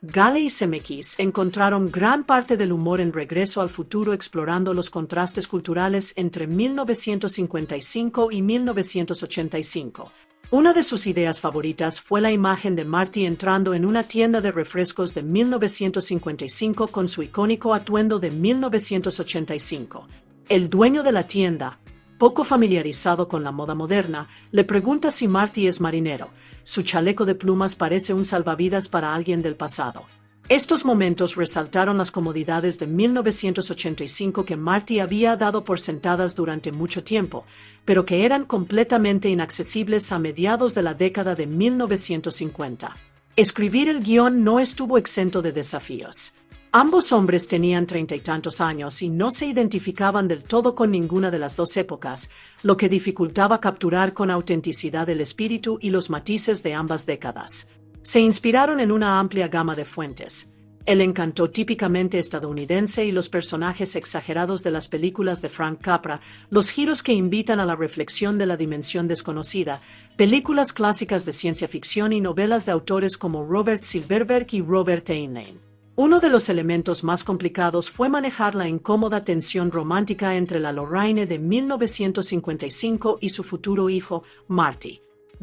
C: Gale y Zemeckis encontraron gran parte del humor en Regreso al Futuro explorando los contrastes culturales entre 1955 y 1985. Una de sus ideas favoritas fue la imagen de Marty entrando en una tienda de refrescos de 1955 con su icónico atuendo de 1985. El dueño de la tienda, poco familiarizado con la moda moderna, le pregunta si Marty es marinero. Su chaleco de plumas parece un salvavidas para alguien del pasado. Estos momentos resaltaron las comodidades de 1985 que Marty había dado por sentadas durante mucho tiempo, pero que eran completamente inaccesibles a mediados de la década de 1950. Escribir el guión no estuvo exento de desafíos. Ambos hombres tenían 30 y tantos años y no se identificaban del todo con ninguna de las dos épocas, lo que dificultaba capturar con autenticidad el espíritu y los matices de ambas décadas. Se inspiraron en una amplia gama de fuentes: el encanto típicamente estadounidense y los personajes exagerados de las películas de Frank Capra, los giros que invitan a la reflexión de la dimensión desconocida, películas clásicas de ciencia ficción y novelas de autores como Robert Silverberg y Robert Heinlein. Uno de los elementos más complicados fue manejar la incómoda tensión romántica entre la Lorraine de 1955 y su futuro hijo, Marty.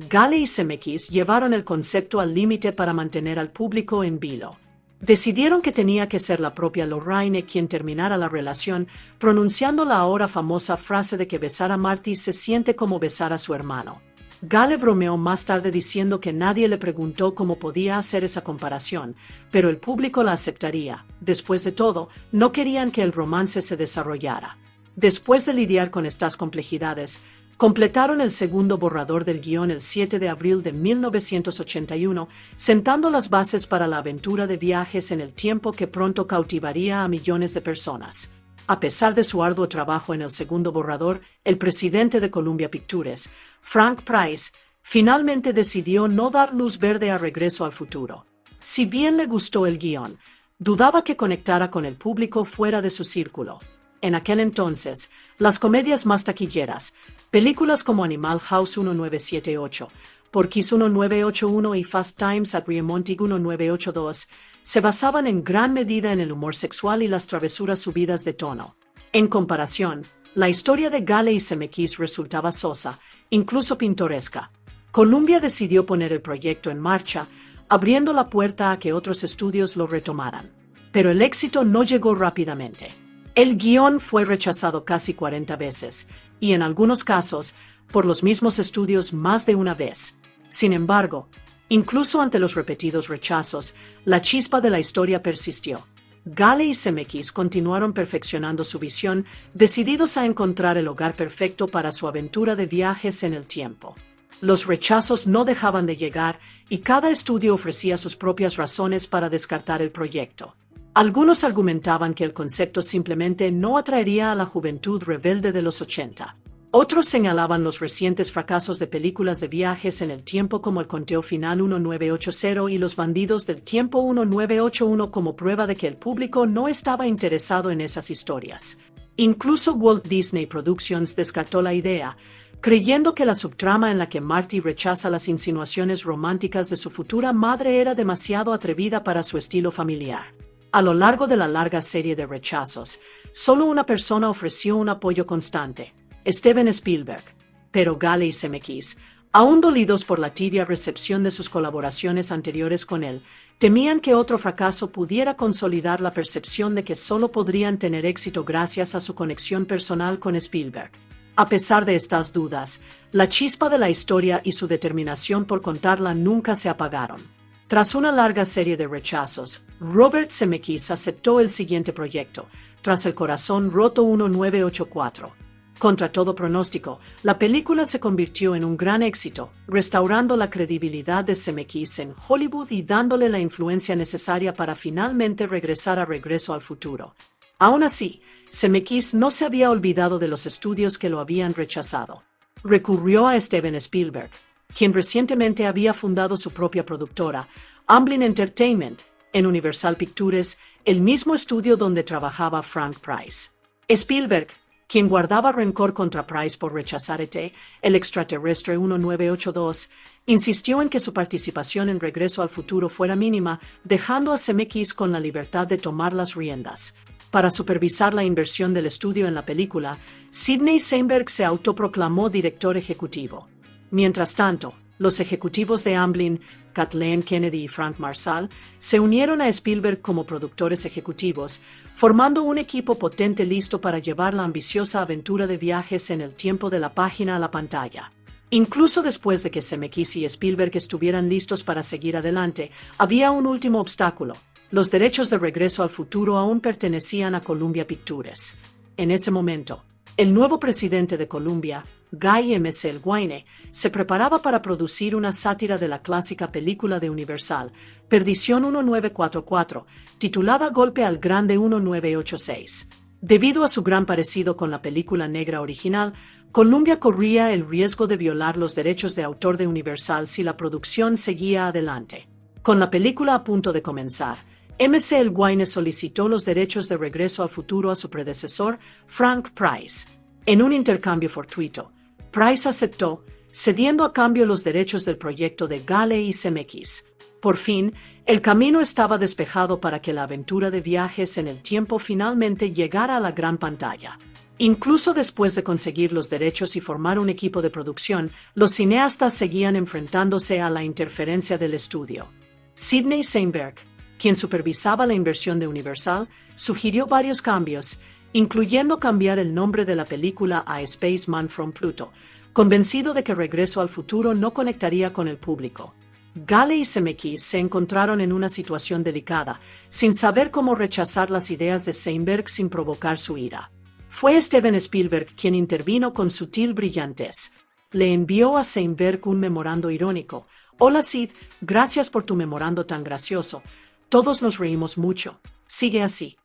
C: Gale y Zemeckis llevaron el concepto al límite para mantener al público en vilo. Decidieron que tenía que ser la propia Lorraine quien terminara la relación, pronunciando la ahora famosa frase de que besar a Marty se siente como besar a su hermano. Gale bromeó más tarde diciendo que nadie le preguntó cómo podía hacer esa comparación, pero el público la aceptaría. Después de todo, no querían que el romance se desarrollara. Después de lidiar con estas complejidades, completaron el segundo borrador del guión el 7 de abril de 1981, sentando las bases para la aventura de viajes en el tiempo que pronto cautivaría a millones de personas. A pesar de su arduo trabajo en el segundo borrador, el presidente de Columbia Pictures, Frank Price, finalmente decidió no dar luz verde a Regreso al Futuro. Si bien le gustó el guión, dudaba que conectara con el público fuera de su círculo. En aquel entonces, las comedias más taquilleras, películas como Animal House 1978, Porky's 1981 y Fast Times at Ridgemont 1982, se basaban en gran medida en el humor sexual y las travesuras subidas de tono. En comparación, la historia de Gale y Zemeckis resultaba sosa, incluso pintoresca. Columbia decidió poner el proyecto en marcha, abriendo la puerta a que otros estudios lo retomaran. Pero el éxito no llegó rápidamente. El guión fue rechazado casi 40 veces, y en algunos casos, por los mismos estudios más de una vez. Sin embargo, incluso ante los repetidos rechazos, la chispa de la historia persistió. Gale y Zemeckis continuaron perfeccionando su visión, decididos a encontrar el hogar perfecto para su aventura de viajes en el tiempo. Los rechazos no dejaban de llegar y cada estudio ofrecía sus propias razones para descartar el proyecto. Algunos argumentaban que el concepto simplemente no atraería a la juventud rebelde de los 80. Otros señalaban los recientes fracasos de películas de viajes en el tiempo como El conteo final 1980 y Los bandidos del tiempo 1981 como prueba de que el público no estaba interesado en esas historias. Incluso Walt Disney Productions descartó la idea, creyendo que la subtrama en la que Marty rechaza las insinuaciones románticas de su futura madre era demasiado atrevida para su estilo familiar. A lo largo de la larga serie de rechazos, solo una persona ofreció un apoyo constante: Steven Spielberg. Pero Gale y Zemeckis, aún dolidos por la tibia recepción de sus colaboraciones anteriores con él, temían que otro fracaso pudiera consolidar la percepción de que solo podrían tener éxito gracias a su conexión personal con Spielberg. A pesar de estas dudas, la chispa de la historia y su determinación por contarla nunca se apagaron. Tras una larga serie de rechazos, Robert Zemeckis aceptó el siguiente proyecto, Tras el corazón roto 1984. Contra todo pronóstico, la película se convirtió en un gran éxito, restaurando la credibilidad de Zemeckis en Hollywood y dándole la influencia necesaria para finalmente regresar a Regreso al Futuro. Aún así, Zemeckis no se había olvidado de los estudios que lo habían rechazado. Recurrió a Steven Spielberg, quien recientemente había fundado su propia productora, Amblin Entertainment, en Universal Pictures, el mismo estudio donde trabajaba Frank Price. Spielberg, quien guardaba rencor contra Price por rechazar E.T., el extraterrestre 1982, insistió en que su participación en Regreso al Futuro fuera mínima, dejando a Zemeckis con la libertad de tomar las riendas. Para supervisar la inversión del estudio en la película, Sidney Seinberg se autoproclamó director ejecutivo. Mientras tanto, los ejecutivos de Amblin, Kathleen Kennedy y Frank Marshall, se unieron a Spielberg como productores ejecutivos, formando un equipo potente listo para llevar la ambiciosa aventura de viajes en el tiempo de la página a la pantalla. Incluso después de que Zemeckis y Spielberg estuvieran listos para seguir adelante, había un último obstáculo: los derechos de Regreso al Futuro aún pertenecían a Columbia Pictures. En ese momento, el nuevo presidente de Columbia, Guy McElwaine, se preparaba para producir una sátira de la clásica película de Universal, Perdición 1944, titulada Golpe al Grande 1986. Debido a su gran parecido con la película negra original, Columbia corría el riesgo de violar los derechos de autor de Universal si la producción seguía adelante. Con la película a punto de comenzar, McElwaine solicitó los derechos de Regreso al Futuro a su predecesor, Frank Price. En un intercambio fortuito, Price aceptó, cediendo a cambio los derechos del proyecto de Gale y Zemeckis. Por fin, el camino estaba despejado para que la aventura de viajes en el tiempo finalmente llegara a la gran pantalla. Incluso después de conseguir los derechos y formar un equipo de producción, los cineastas seguían enfrentándose a la interferencia del estudio. Sidney Sheinberg, quien supervisaba la inversión de Universal, sugirió varios cambios, incluyendo cambiar el nombre de la película a Spaceman from Pluto, convencido de que Regreso al Futuro no conectaría con el público. Gale y Zemeckis se encontraron en una situación delicada, sin saber cómo rechazar las ideas de Sheinberg sin provocar su ira. Fue Steven Spielberg quien intervino con sutil brillantez. Le envió a Sheinberg un memorando irónico. «Hola Sid, gracias por tu memorando tan gracioso. Todos nos reímos mucho. Sigue así».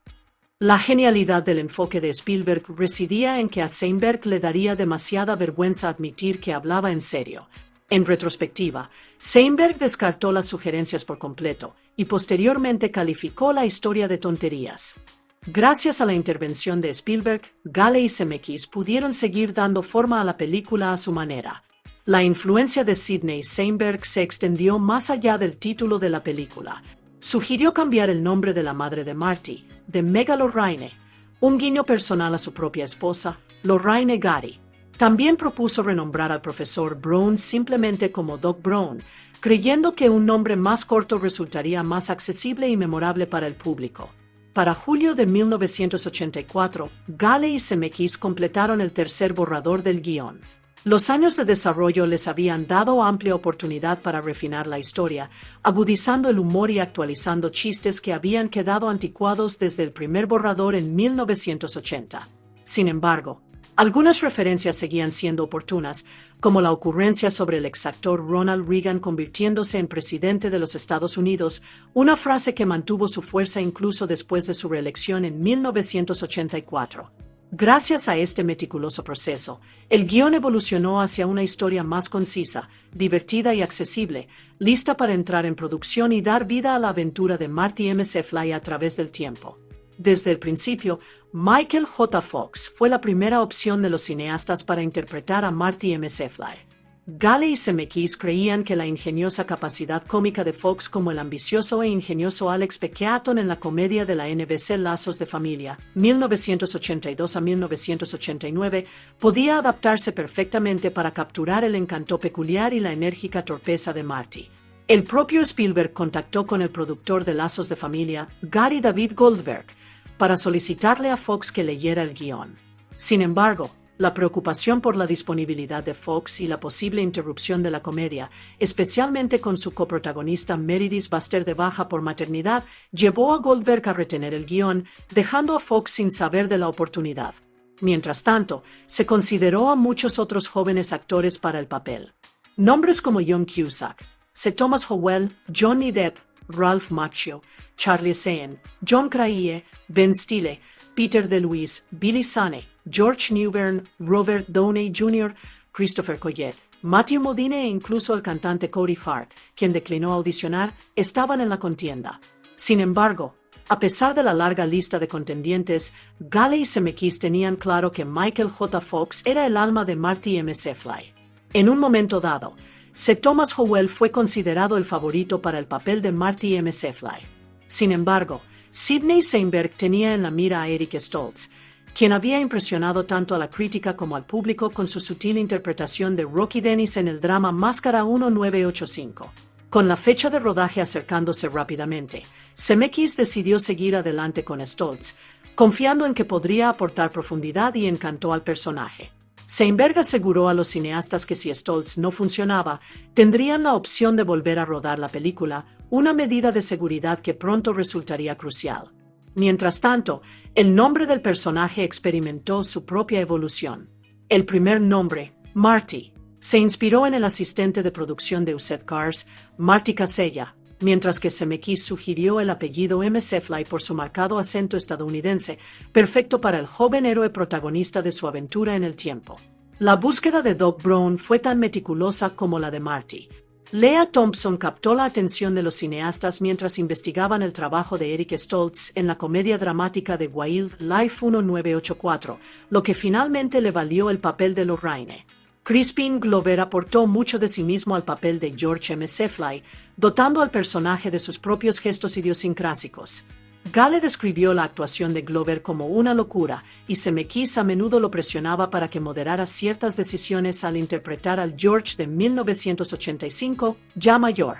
C: La genialidad del enfoque de Spielberg residía en que a Sheinberg le daría demasiada vergüenza admitir que hablaba en serio. En retrospectiva, Sheinberg descartó las sugerencias por completo y posteriormente calificó la historia de tonterías. Gracias a la intervención de Spielberg, Gale y Zemeckis pudieron seguir dando forma a la película a su manera. La influencia de Sidney Sheinberg se extendió más allá del título de la película. Sugirió cambiar el nombre de la madre de Marty, de Mega Lorraine, un guiño personal a su propia esposa, Lorraine Gary. También propuso renombrar al profesor Brown simplemente como Doc Brown, creyendo que un nombre más corto resultaría más accesible y memorable para el público. Para julio de 1984, Gale y Zemeckis completaron el tercer borrador del guión. Los años de desarrollo les habían dado amplia oportunidad para refinar la historia, agudizando el humor y actualizando chistes que habían quedado anticuados desde el primer borrador en 1980. Sin embargo, algunas referencias seguían siendo oportunas, como la ocurrencia sobre el exactor Ronald Reagan convirtiéndose en presidente de los Estados Unidos, una frase que mantuvo su fuerza incluso después de su reelección en 1984. Gracias a este meticuloso proceso, el guión evolucionó hacia una historia más concisa, divertida y accesible, lista para entrar en producción y dar vida a la aventura de Marty McFly a través del tiempo. Desde el principio, Michael J. Fox fue la primera opción de los cineastas para interpretar a Marty McFly. Gale y Zemeckis creían que la ingeniosa capacidad cómica de Fox como el ambicioso e ingenioso Alex P. Keaton en la comedia de la NBC Lazos de Familia, 1982 a 1989, podía adaptarse perfectamente para capturar el encanto peculiar y la enérgica torpeza de Marty. El propio Spielberg contactó con el productor de Lazos de Familia, Gary David Goldberg, para solicitarle a Fox que leyera el guión. Sin embargo, la preocupación por la disponibilidad de Fox y la posible interrupción de la comedia, especialmente con su coprotagonista Meredith Baxter de baja por maternidad, llevó a Goldberg a retener el guión, dejando a Fox sin saber de la oportunidad. Mientras tanto, se consideró a muchos otros jóvenes actores para el papel. Nombres como John Cusack, C. Thomas Howell, Johnny Depp, Ralph Macchio, Charlie Sheen, John Kraie, Ben Stille, Peter DeLuise, Billy Zane, George Newbern, Robert Downey Jr., Christopher Collet, Matthew Modine e incluso el cantante Cody Hart, quien declinó audicionar, estaban en la contienda. Sin embargo, a pesar de la larga lista de contendientes, Gale y Zemeckis tenían claro que Michael J. Fox era el alma de Marty McFly. En un momento dado, C. Thomas Howell fue considerado el favorito para el papel de Marty McFly. Sin embargo, Sidney Sheinberg tenía en la mira a Eric Stoltz, quien había impresionado tanto a la crítica como al público con su sutil interpretación de Rocky Dennis en el drama Máscara 1985. Con la fecha de rodaje acercándose rápidamente, Zemeckis decidió seguir adelante con Stoltz, confiando en que podría aportar profundidad y encanto al personaje. Sheinberg aseguró a los cineastas que si Stoltz no funcionaba, tendrían la opción de volver a rodar la película, una medida de seguridad que pronto resultaría crucial. Mientras tanto, el nombre del personaje experimentó su propia evolución. El primer nombre, Marty se inspiró en el asistente de producción de Used Cars, Marty Casella, mientras que Zemeckis sugirió el apellido McFly por su marcado acento estadounidense, perfecto para el joven héroe protagonista de su aventura en el tiempo. La búsqueda de Doc Brown fue tan meticulosa como la de Marty. Lea Thompson captó la atención de los cineastas mientras investigaban el trabajo de Eric Stoltz en la comedia dramática de Wildlife 1984, lo que finalmente le valió el papel de Lorraine. Crispin Glover aportó mucho de sí mismo al papel de George McFly, dotando al personaje de sus propios gestos idiosincrásicos. Gale describió la actuación de Glover como una locura, y Zemeckis a menudo lo presionaba para que moderara ciertas decisiones al interpretar al George de 1985, ya mayor.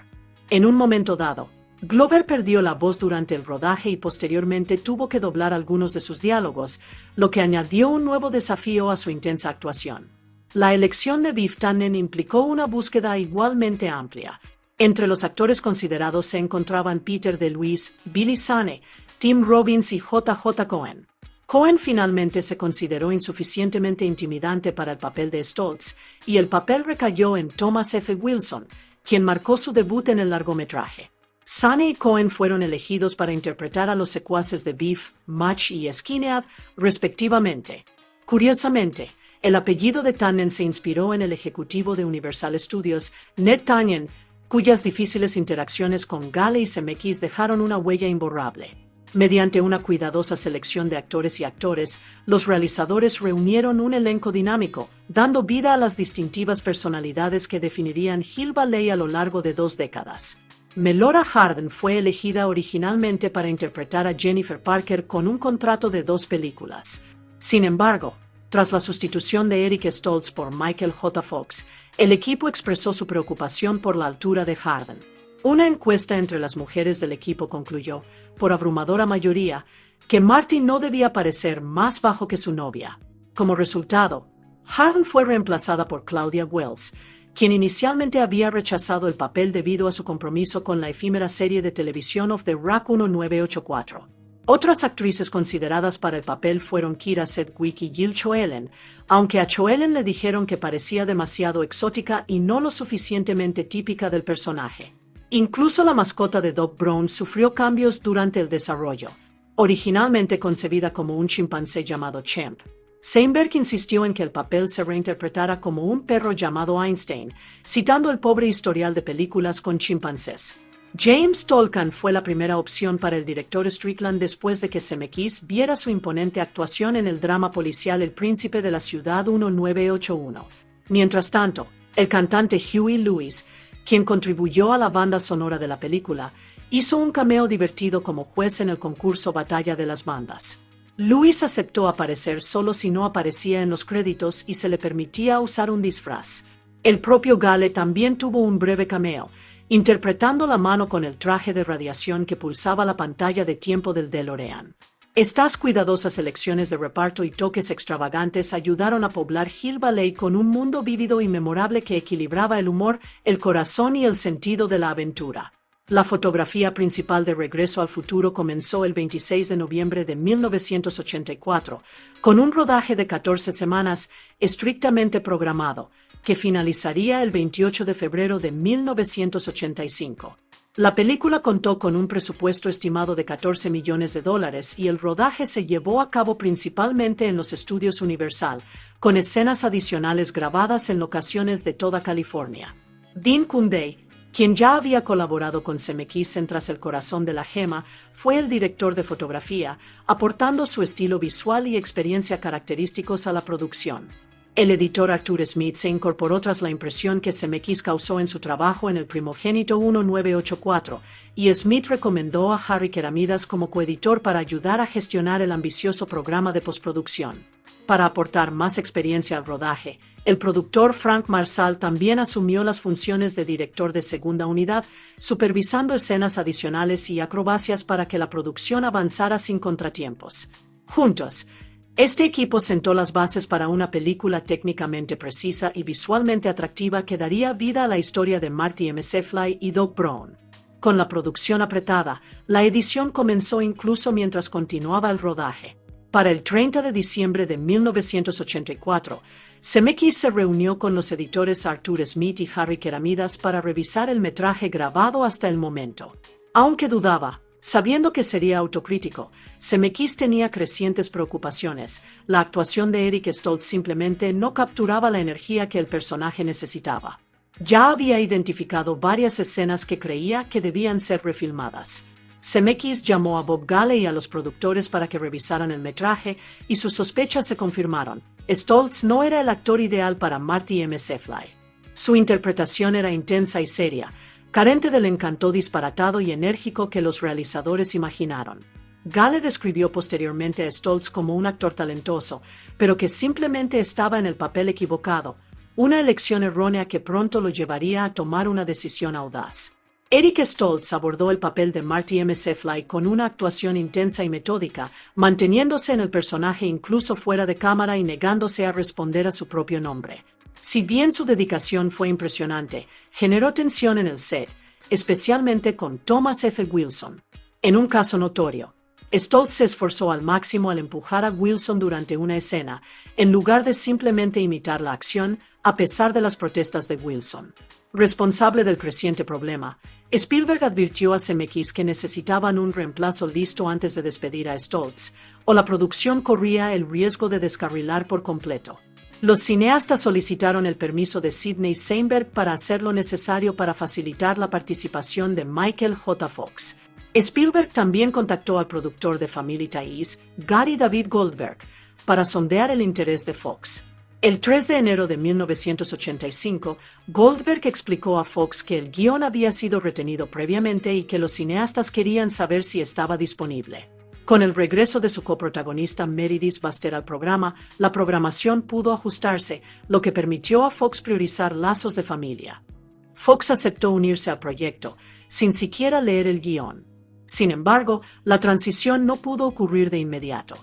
C: En un momento dado, Glover perdió la voz durante el rodaje y posteriormente tuvo que doblar algunos de sus diálogos, lo que añadió un nuevo desafío a su intensa actuación. La elección de Biff Tannen implicó una búsqueda igualmente amplia. Entre los actores considerados se encontraban Peter DeLuise, Billy Zane, Tim Robbins y J.J. Cohen. Cohen finalmente se consideró insuficientemente intimidante para el papel de Stoltz, y el papel recayó en Thomas F. Wilson, quien marcó su debut en el largometraje. Zane y Cohen fueron elegidos para interpretar a los secuaces de Biff, Much y Skinhead, respectivamente. Curiosamente, el apellido de Tannen se inspiró en el ejecutivo de Universal Studios, Ned Tannen, cuyas difíciles interacciones con Gale y Zemeckis dejaron una huella imborrable. Mediante una cuidadosa selección de actores y actores, los realizadores reunieron un elenco dinámico, dando vida a las distintivas personalidades que definirían Hill Valley a lo largo de 2 décadas. Melora Hardin fue elegida originalmente para interpretar a Jennifer Parker con un contrato de 2 películas. Sin embargo, tras la sustitución de Eric Stoltz por Michael J. Fox, el equipo expresó su preocupación por la altura de Hardin. Una encuesta entre las mujeres del equipo concluyó, por abrumadora mayoría, que Marty no debía parecer más bajo que su novia. Como resultado, Hardin fue reemplazada por Claudia Wells, quien inicialmente había rechazado el papel debido a su compromiso con la efímera serie de televisión Of the Rock 1984. Otras actrices consideradas para el papel fueron Kira Sedgwick y Jill Choelen, aunque a Choelen le dijeron que parecía demasiado exótica y no lo suficientemente típica del personaje. Incluso la mascota de Doc Brown sufrió cambios durante el desarrollo. Originalmente concebida como un chimpancé llamado Champ, Steinberg insistió en que el papel se reinterpretara como un perro llamado Einstein, citando el pobre historial de películas con chimpancés. James Tolkan fue la primera opción para el director Strickland después de que Zemeckis viera su imponente actuación en el drama policial El Príncipe de la Ciudad 1981. Mientras tanto, el cantante Huey Lewis, quien contribuyó a la banda sonora de la película, hizo un cameo divertido como juez en el concurso Batalla de las Bandas. Lewis aceptó aparecer solo si no aparecía en los créditos y se le permitía usar un disfraz. El propio Gale también tuvo un breve cameo, interpretando la mano con el traje de radiación que pulsaba la pantalla de tiempo del DeLorean. Estas cuidadosas elecciones de reparto y toques extravagantes ayudaron a poblar Hill Valley con un mundo vívido y memorable que equilibraba el humor, el corazón y el sentido de la aventura. La fotografía principal de Regreso al Futuro comenzó el 26 de noviembre de 1984, con un rodaje de 14 semanas estrictamente programado, que finalizaría el 28 de febrero de 1985. La película contó con un presupuesto estimado de $14 millones y el rodaje se llevó a cabo principalmente en los estudios Universal, con escenas adicionales grabadas en locaciones de toda California. Dean Kunde, quien ya había colaborado con Zemeckis en Tras el corazón de la gema, fue el director de fotografía, aportando su estilo visual y experiencia característicos a la producción. El editor Arthur Smith se incorporó tras la impresión que Zemeckis causó en su trabajo en El Primogénito 1984, y Smith recomendó a Harry Keramidas como coeditor para ayudar a gestionar el ambicioso programa de postproducción. Para aportar más experiencia al rodaje, el productor Frank Marshall también asumió las funciones de director de segunda unidad, supervisando escenas adicionales y acrobacias para que la producción avanzara sin contratiempos. Juntos, este equipo sentó las bases para una película técnicamente precisa y visualmente atractiva que daría vida a la historia de Marty McFly y Doc Brown. Con la producción apretada, la edición comenzó incluso mientras continuaba el rodaje. Para el 30 de diciembre de 1984, Zemeckis se reunió con los editores Arthur Smith y Harry Keramidas para revisar el metraje grabado hasta el momento. Aunque dudaba, sabiendo que sería autocrítico, Zemeckis tenía crecientes preocupaciones. La actuación de Eric Stoltz simplemente no capturaba la energía que el personaje necesitaba. Ya había identificado varias escenas que creía que debían ser refilmadas. Zemeckis llamó a Bob Gale y a los productores para que revisaran el metraje y sus sospechas se confirmaron. Stoltz no era el actor ideal para Marty McFly. Su interpretación era intensa y seria, carente del encanto disparatado y enérgico que los realizadores imaginaron. Gale describió posteriormente a Stoltz como un actor talentoso, pero que simplemente estaba en el papel equivocado, una elección errónea que pronto lo llevaría a tomar una decisión audaz. Eric Stoltz abordó el papel de Marty McFly con una actuación intensa y metódica, manteniéndose en el personaje incluso fuera de cámara y negándose a responder a su propio nombre. Si bien su dedicación fue impresionante, generó tensión en el set, especialmente con Thomas F. Wilson. En un caso notorio, Stoltz se esforzó al máximo al empujar a Wilson durante una escena, en lugar de simplemente imitar la acción, a pesar de las protestas de Wilson. Responsable del creciente problema, Spielberg advirtió a Zemeckis que necesitaban un reemplazo listo antes de despedir a Stoltz, o la producción corría el riesgo de descarrilar por completo. Los cineastas solicitaron el permiso de Sidney Seinberg para hacer lo necesario para facilitar la participación de Michael J. Fox. Spielberg también contactó al productor de Family Ties, Gary David Goldberg, para sondear el interés de Fox. El 3 de enero de 1985, Goldberg explicó a Fox que el guión había sido retenido previamente y que los cineastas querían saber si estaba disponible. Con el regreso de su coprotagonista Meredith Baxter al programa, la programación pudo ajustarse, lo que permitió a Fox priorizar lazos de familia. Fox aceptó unirse al proyecto, sin siquiera leer el guión. Sin embargo, la transición no pudo ocurrir de inmediato.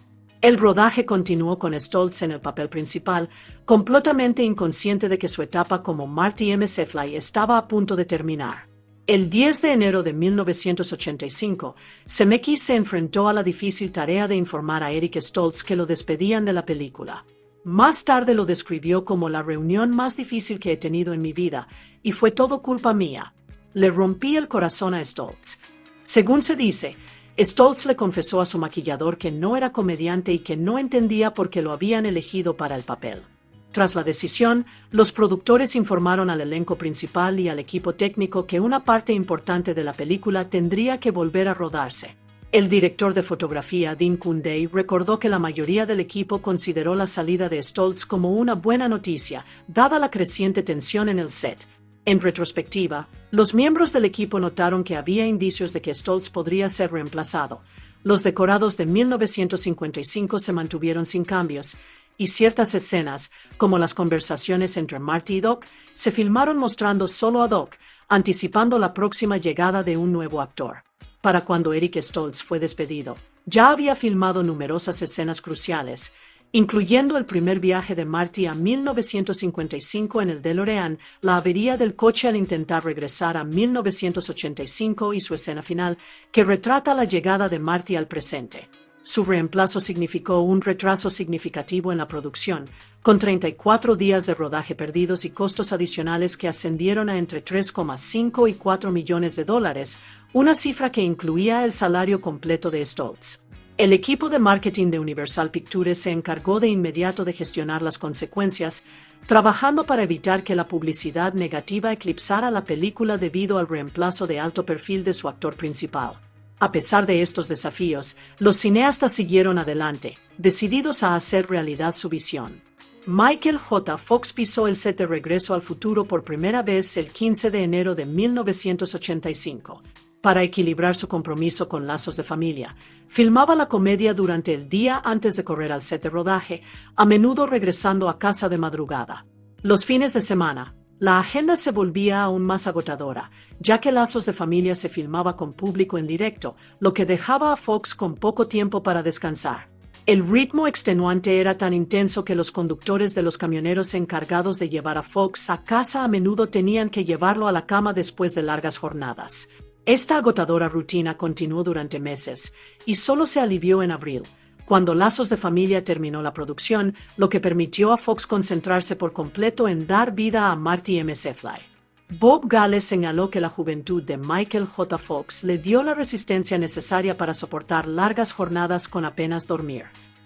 C: El rodaje continuó con Stoltz en el papel principal, completamente inconsciente de que su etapa como Marty McFly estaba a punto de terminar. El 10 de enero de 1985, Zemeckis se enfrentó a la difícil tarea de informar a Eric Stoltz que lo despedían de la película. Más tarde lo describió como la reunión más difícil que he tenido en mi vida, y fue todo culpa mía. Le rompí el corazón a Stoltz. Según se dice, Stoltz le confesó a su maquillador que no era comediante y que no entendía por qué lo habían elegido para el papel. Tras la decisión, los productores informaron al elenco principal y al equipo técnico que una parte importante de la película tendría que volver a rodarse. El director de fotografía, Dean Kunde, recordó que la mayoría del equipo consideró la salida de Stoltz como una buena noticia, dada la creciente tensión en el set. En retrospectiva, los miembros del equipo notaron que había indicios de que Stoltz podría ser reemplazado. Los decorados de 1955 se mantuvieron sin cambios, y ciertas escenas, como las conversaciones entre Marty y Doc, se filmaron mostrando solo a Doc, anticipando la próxima llegada de un nuevo actor. Para cuando Eric Stoltz fue despedido, ya había filmado numerosas escenas cruciales, incluyendo el primer viaje de Marty a 1955 en el DeLorean, la avería del coche al intentar regresar a 1985 y su escena final, que retrata la llegada de Marty al presente. Su reemplazo significó un retraso significativo en la producción, con 34 días de rodaje perdidos y costos adicionales que ascendieron a entre 3,5 y 4 millones de dólares, una cifra que incluía el salario completo de Stoltz. El equipo de marketing de Universal Pictures se encargó de inmediato de gestionar las consecuencias, trabajando para evitar que la publicidad negativa eclipsara la película debido al reemplazo de alto perfil de su actor principal. A pesar de estos desafíos, los cineastas siguieron adelante, decididos a hacer realidad su visión. Michael J. Fox pisó el set de Regreso al Futuro por primera vez el 15 de enero de 1985. Para equilibrar su compromiso con Lazos de Familia, filmaba la comedia durante el día antes de correr al set de rodaje, a menudo regresando a casa de madrugada. Los fines de semana, la agenda se volvía aún más agotadora, ya que Lazos de Familia se filmaba con público en directo, lo que dejaba a Fox con poco tiempo para descansar. El ritmo extenuante era tan intenso que los conductores de los camioneros encargados de llevar a Fox a casa a menudo tenían que llevarlo a la cama después de largas jornadas. Esta agotadora rutina continuó durante meses, y solo se alivió en abril, cuando Lazos de Familia terminó la producción, lo que permitió a Fox concentrarse por completo en dar vida a Marty McFly. Bob Gale señaló que la juventud de Michael J. Fox le dio la resistencia necesaria para soportar largas jornadas con apenas dormir.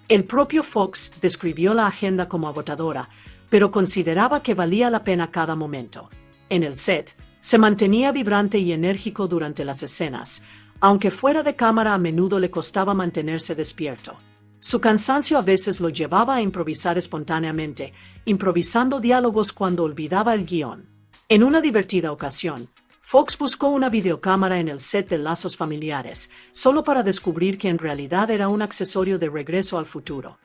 C: El propio Fox describió la agenda como agotadora, pero consideraba que valía la pena cada momento. En el set, se mantenía vibrante y enérgico durante las escenas, aunque fuera de cámara a menudo le costaba mantenerse despierto. Su cansancio a veces lo llevaba a improvisar espontáneamente, improvisando diálogos cuando olvidaba el guión. En una divertida ocasión, Fox buscó una videocámara en el set de Lazos Familiares, solo para descubrir que en realidad era un accesorio de Regreso al Futuro.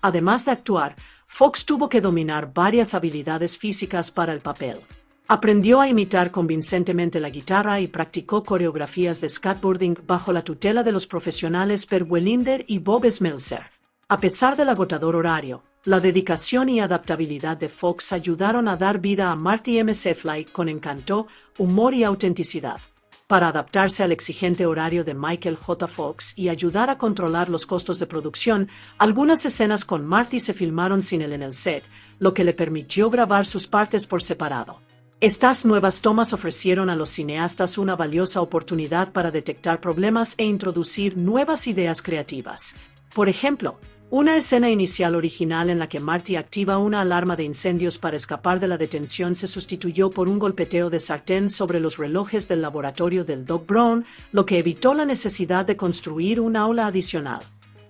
C: Además de actuar, Fox tuvo que dominar varias habilidades físicas para el papel. Aprendió a imitar convincentemente la guitarra y practicó coreografías de skateboarding bajo la tutela de los profesionales Per Welinder y Bob Smeltzer. A pesar del agotador horario, la dedicación y adaptabilidad de Fox ayudaron a dar vida a Marty McFly con encanto, humor y autenticidad. Para adaptarse al exigente horario de Michael J. Fox y ayudar a controlar los costos de producción, algunas escenas con Marty se filmaron sin él en el set, lo que le permitió grabar sus partes por separado. Estas nuevas tomas ofrecieron a los cineastas una valiosa oportunidad para detectar problemas e introducir nuevas ideas creativas. Por ejemplo, una escena inicial original en la que Marty activa una alarma de incendios para escapar de la detención se sustituyó por un golpeteo de sartén sobre los relojes del laboratorio del Doc Brown, lo que evitó la necesidad de construir un aula adicional.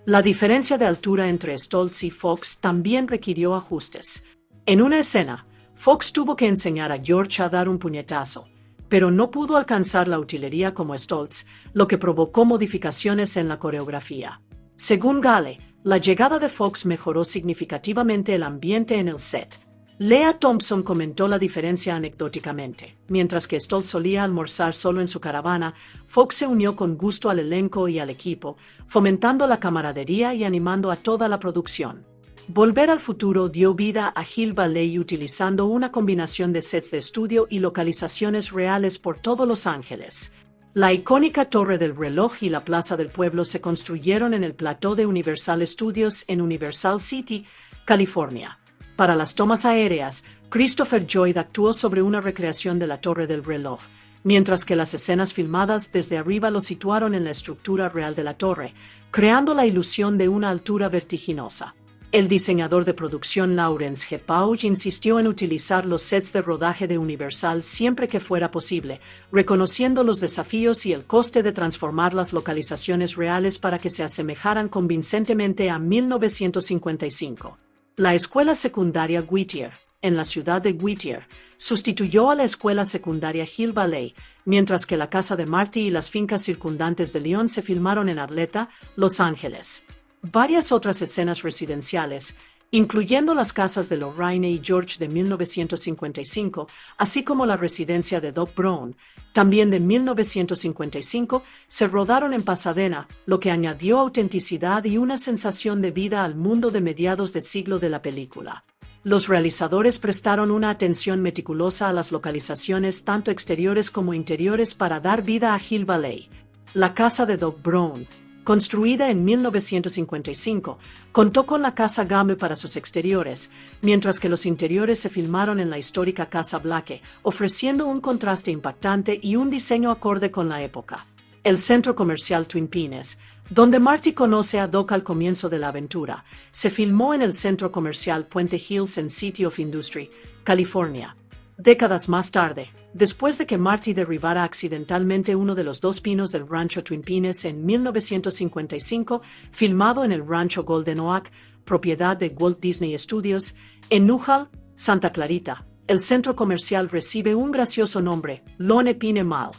C: La diferencia de altura entre Stoltz y Fox también requirió ajustes. En una escena, Fox tuvo que enseñar a George a dar un puñetazo, pero no pudo alcanzar la utilería como Stoltz, lo que provocó modificaciones en la coreografía. Según Gale, la llegada de Fox mejoró significativamente el ambiente en el set. Lea Thompson comentó la diferencia anecdóticamente. Mientras que Stoltz solía almorzar solo en su caravana, Fox se unió con gusto al elenco y al equipo, fomentando la camaradería y animando a toda la producción. Volver al Futuro dio vida a Hill Valley utilizando una combinación de sets de estudio y localizaciones reales por todo Los Ángeles. La icónica Torre del Reloj y la Plaza del Pueblo se construyeron en el plató de Universal Studios en Universal City, California. Para las tomas aéreas, Christopher Lloyd actuó sobre una recreación de la Torre del Reloj, mientras que las escenas filmadas desde arriba lo situaron en la estructura real de la torre, creando la ilusión de una altura vertiginosa. El diseñador de producción Lawrence G. Pauch insistió en utilizar los sets de rodaje de Universal siempre que fuera posible, reconociendo los desafíos y el coste de transformar las localizaciones reales para que se asemejaran convincentemente a 1955. La escuela secundaria Whittier, en la ciudad de Whittier, sustituyó a la escuela secundaria Hill Valley, mientras que la casa de Marty y las fincas circundantes de León se filmaron en Arleta, Los Ángeles. Varias otras escenas residenciales, incluyendo las casas de Lorraine y George de 1955, así como la residencia de Doc Brown, también de 1955, se rodaron en Pasadena, lo que añadió autenticidad y una sensación de vida al mundo de mediados de siglo de la película. Los realizadores prestaron una atención meticulosa a las localizaciones tanto exteriores como interiores para dar vida a Hill Valley. La casa de Doc Brown, construida en 1955, contó con la Casa Gamble para sus exteriores, mientras que los interiores se filmaron en la histórica Casa Blake, ofreciendo un contraste impactante y un diseño acorde con la época. El centro comercial Twin Pines, donde Marty conoce a Doc al comienzo de la aventura, se filmó en el centro comercial Puente Hills en City of Industry, California. Décadas más tarde, después de que Marty derribara accidentalmente uno de los dos pinos del rancho Twin Pines en 1955, filmado en el rancho Golden Oak, propiedad de Walt Disney Studios, en Newhall, Santa Clarita, el centro comercial recibe un gracioso nombre, Lone Pine Mall.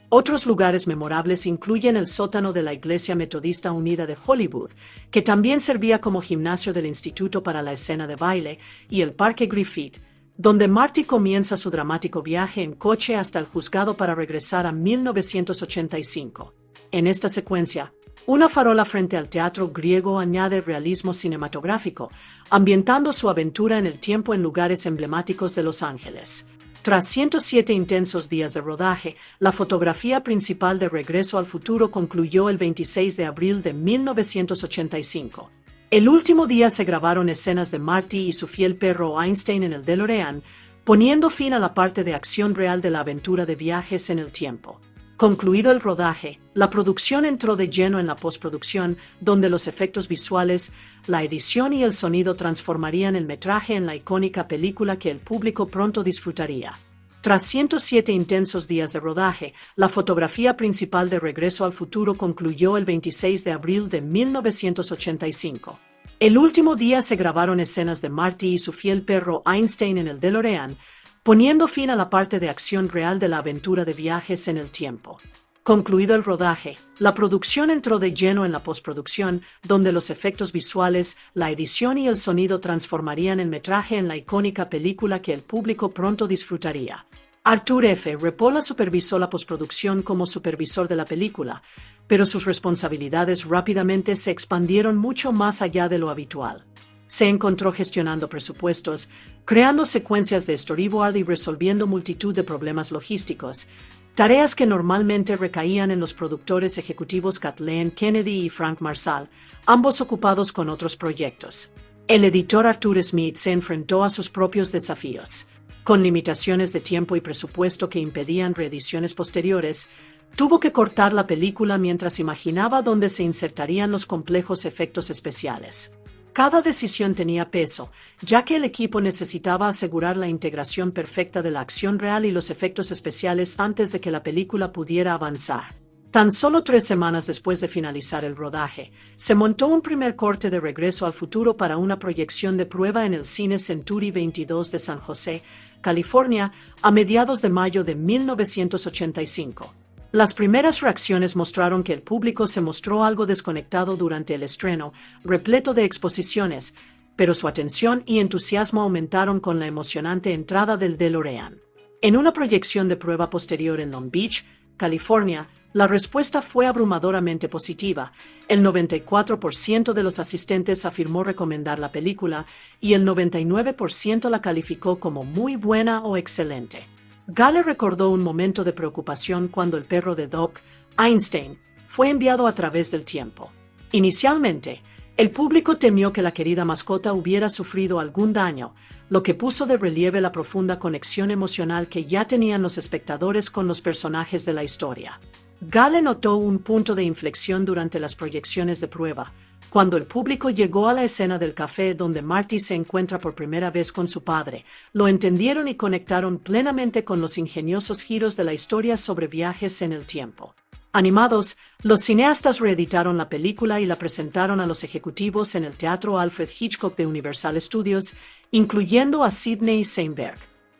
C: Otros lugares memorables incluyen el sótano de la Iglesia Metodista Unida de Hollywood, que también servía como gimnasio del instituto para la escena de baile, y el Parque Griffith, donde Marty comienza su dramático viaje en coche hasta el juzgado para regresar a 1985. En esta secuencia, una farola frente al teatro griego añade realismo cinematográfico, ambientando su aventura en el tiempo en lugares emblemáticos de Los Ángeles. Tras 107 intensos días de rodaje, la fotografía principal de Regreso al Futuro concluyó el 26 de abril de 1985. El último día se grabaron escenas de Marty y su fiel perro Einstein en el DeLorean, poniendo fin a la parte de acción real de la aventura de viajes en el tiempo. Concluido el rodaje, la producción entró de lleno en la postproducción, donde los efectos visuales, la edición y el sonido transformarían el metraje en la icónica película que el público pronto disfrutaría. Tras 107 intensos días de rodaje, la fotografía principal de Regreso al Futuro concluyó el 26 de abril de 1985. El último día se grabaron escenas de Marty y su fiel perro Einstein en el DeLorean, poniendo fin a la parte de acción real de la aventura de viajes en el tiempo. Concluido el rodaje, la producción entró de lleno en la postproducción, donde los efectos visuales, la edición y el sonido transformarían el metraje en la icónica película que el público pronto disfrutaría. Arthur F. Repola supervisó la postproducción como supervisor de la película, pero sus responsabilidades rápidamente se expandieron mucho más allá de lo habitual. Se encontró gestionando presupuestos, creando secuencias de storyboard y resolviendo multitud de problemas logísticos, tareas que normalmente recaían en los productores ejecutivos Kathleen Kennedy y Frank Marshall, ambos ocupados con otros proyectos. El editor Arthur Smith se enfrentó a sus propios desafíos. Con limitaciones de tiempo y presupuesto que impedían reediciones posteriores, tuvo que cortar la película mientras imaginaba dónde se insertarían los complejos efectos especiales. Cada decisión tenía peso, ya que el equipo necesitaba asegurar la integración perfecta de la acción real y los efectos especiales antes de que la película pudiera avanzar. Tan solo 3 semanas después de finalizar el rodaje, se montó un primer corte de Regreso al Futuro para una proyección de prueba en el Cine Century 22 de San José, California, a mediados de mayo de 1985. Las primeras reacciones mostraron que el público se mostró algo desconectado durante el estreno, repleto de exposiciones, pero su atención y entusiasmo aumentaron con la emocionante entrada del DeLorean. En una proyección de prueba posterior en Long Beach, California, la respuesta fue abrumadoramente positiva. El 94% de los asistentes afirmó recomendar la película y el 99% la calificó como muy buena o excelente. Gale recordó un momento de preocupación cuando el perro de Doc, Einstein, fue enviado a través del tiempo. Inicialmente, el público temió que la querida mascota hubiera sufrido algún daño, lo que puso de relieve la profunda conexión emocional que ya tenían los espectadores con los personajes de la historia. Gale notó un punto de inflexión durante las proyecciones de prueba, cuando el público llegó a la escena del café donde Marty se encuentra por primera vez con su padre. Lo entendieron y conectaron plenamente con los ingeniosos giros de la historia sobre viajes en el tiempo. Animados, los cineastas reeditaron la película y la presentaron a los ejecutivos en el Teatro Alfred Hitchcock de Universal Studios, incluyendo a Sidney Seinberg.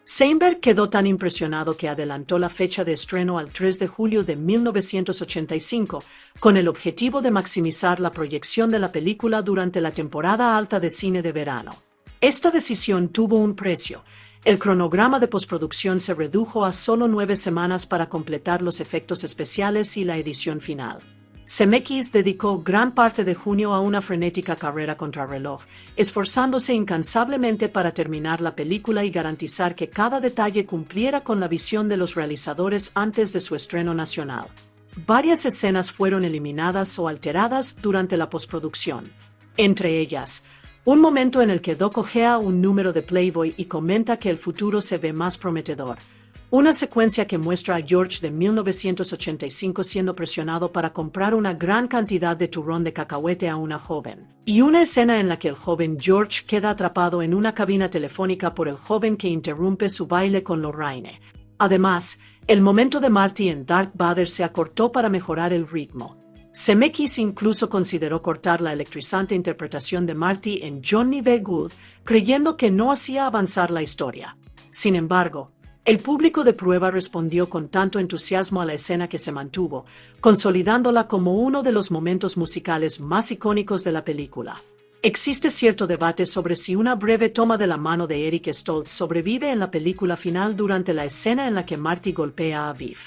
C: Seinberg quedó tan impresionado que adelantó la fecha de estreno al 3 de julio de 1985, con el objetivo de maximizar la proyección de la película durante la temporada alta de cine de verano. Esta decisión tuvo un precio. El cronograma de postproducción se redujo a solo 9 semanas para completar los efectos especiales y la edición final. Zemeckis dedicó gran parte de junio a una frenética carrera contrarreloj, esforzándose incansablemente para terminar la película y garantizar que cada detalle cumpliera con la visión de los realizadores antes de su estreno nacional. Varias escenas fueron eliminadas o alteradas durante la postproducción. Entre ellas, un momento en el que Doc ojea un número de Playboy y comenta que el futuro se ve más prometedor. Una secuencia que muestra a George de 1985 siendo presionado para comprar una gran cantidad de turrón de cacahuete a una joven. Y una escena en la que el joven George queda atrapado en una cabina telefónica por el joven que interrumpe su baile con Lorraine. Además, el momento de Marty en Darth Vader se acortó para mejorar el ritmo. Zemeckis incluso consideró cortar la electrizante interpretación de Marty en Johnny B. Good, creyendo que no hacía avanzar la historia. Sin embargo, el público de prueba respondió con tanto entusiasmo a la escena que se mantuvo, consolidándola como uno de los momentos musicales más icónicos de la película. Existe cierto debate sobre si una breve toma de la mano de Eric Stoltz sobrevive en la película final durante la escena en la que Marty golpea a Viv.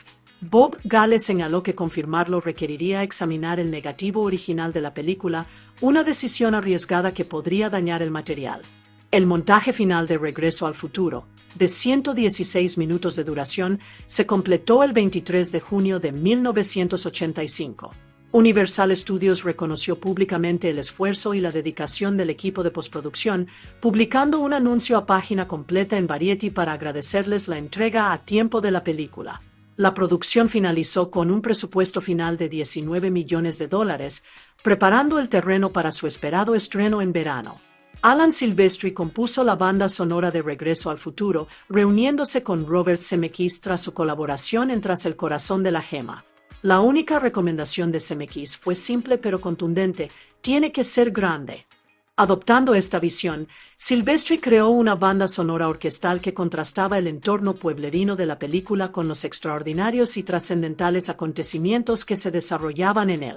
C: Bob Gale señaló que confirmarlo requeriría examinar el negativo original de la película, una decisión arriesgada que podría dañar el material. El montaje final de Regreso al Futuro, de 116 minutos de duración, se completó el 23 de junio de 1985. Universal Studios reconoció públicamente el esfuerzo y la dedicación del equipo de postproducción, publicando un anuncio a página completa en Variety para agradecerles la entrega a tiempo de la película. La producción finalizó con un presupuesto final de $19 millones, preparando el terreno para su esperado estreno en verano. Alan Silvestri compuso la banda sonora de Regreso al Futuro, reuniéndose con Robert Zemeckis tras su colaboración en Tras el corazón de la gema. La única recomendación de Zemeckis fue simple pero contundente: tiene que ser grande. Adoptando esta visión, Silvestri creó una banda sonora orquestal que contrastaba el entorno pueblerino de la película con los extraordinarios y trascendentales acontecimientos que se desarrollaban en él.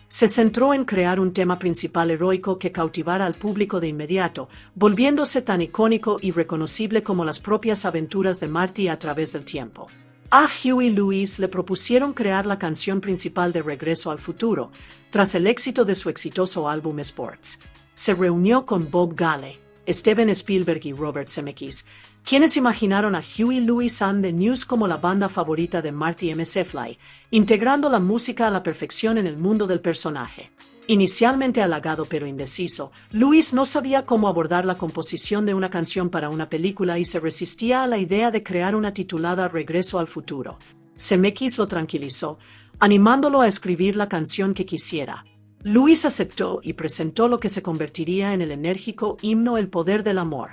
C: Se centró en crear un tema principal heroico que cautivara al público de inmediato, volviéndose tan icónico y reconocible como las propias aventuras de Marty a través del tiempo. A Huey Lewis le propusieron crear la canción principal de Regreso al Futuro, tras el éxito de su exitoso álbum Sports. Se reunió con Bob Gale, Steven Spielberg y Robert Zemeckis, quienes imaginaron a Huey Lewis and the News como la banda favorita de Marty McFly, integrando la música a la perfección en el mundo del personaje. Inicialmente halagado pero indeciso, Lewis no sabía cómo abordar la composición de una canción para una película y se resistía a la idea de crear una titulada Regreso al Futuro. Zemeckis lo tranquilizó, animándolo a escribir la canción que quisiera. Lewis aceptó y presentó lo que se convertiría en el enérgico himno El poder del amor.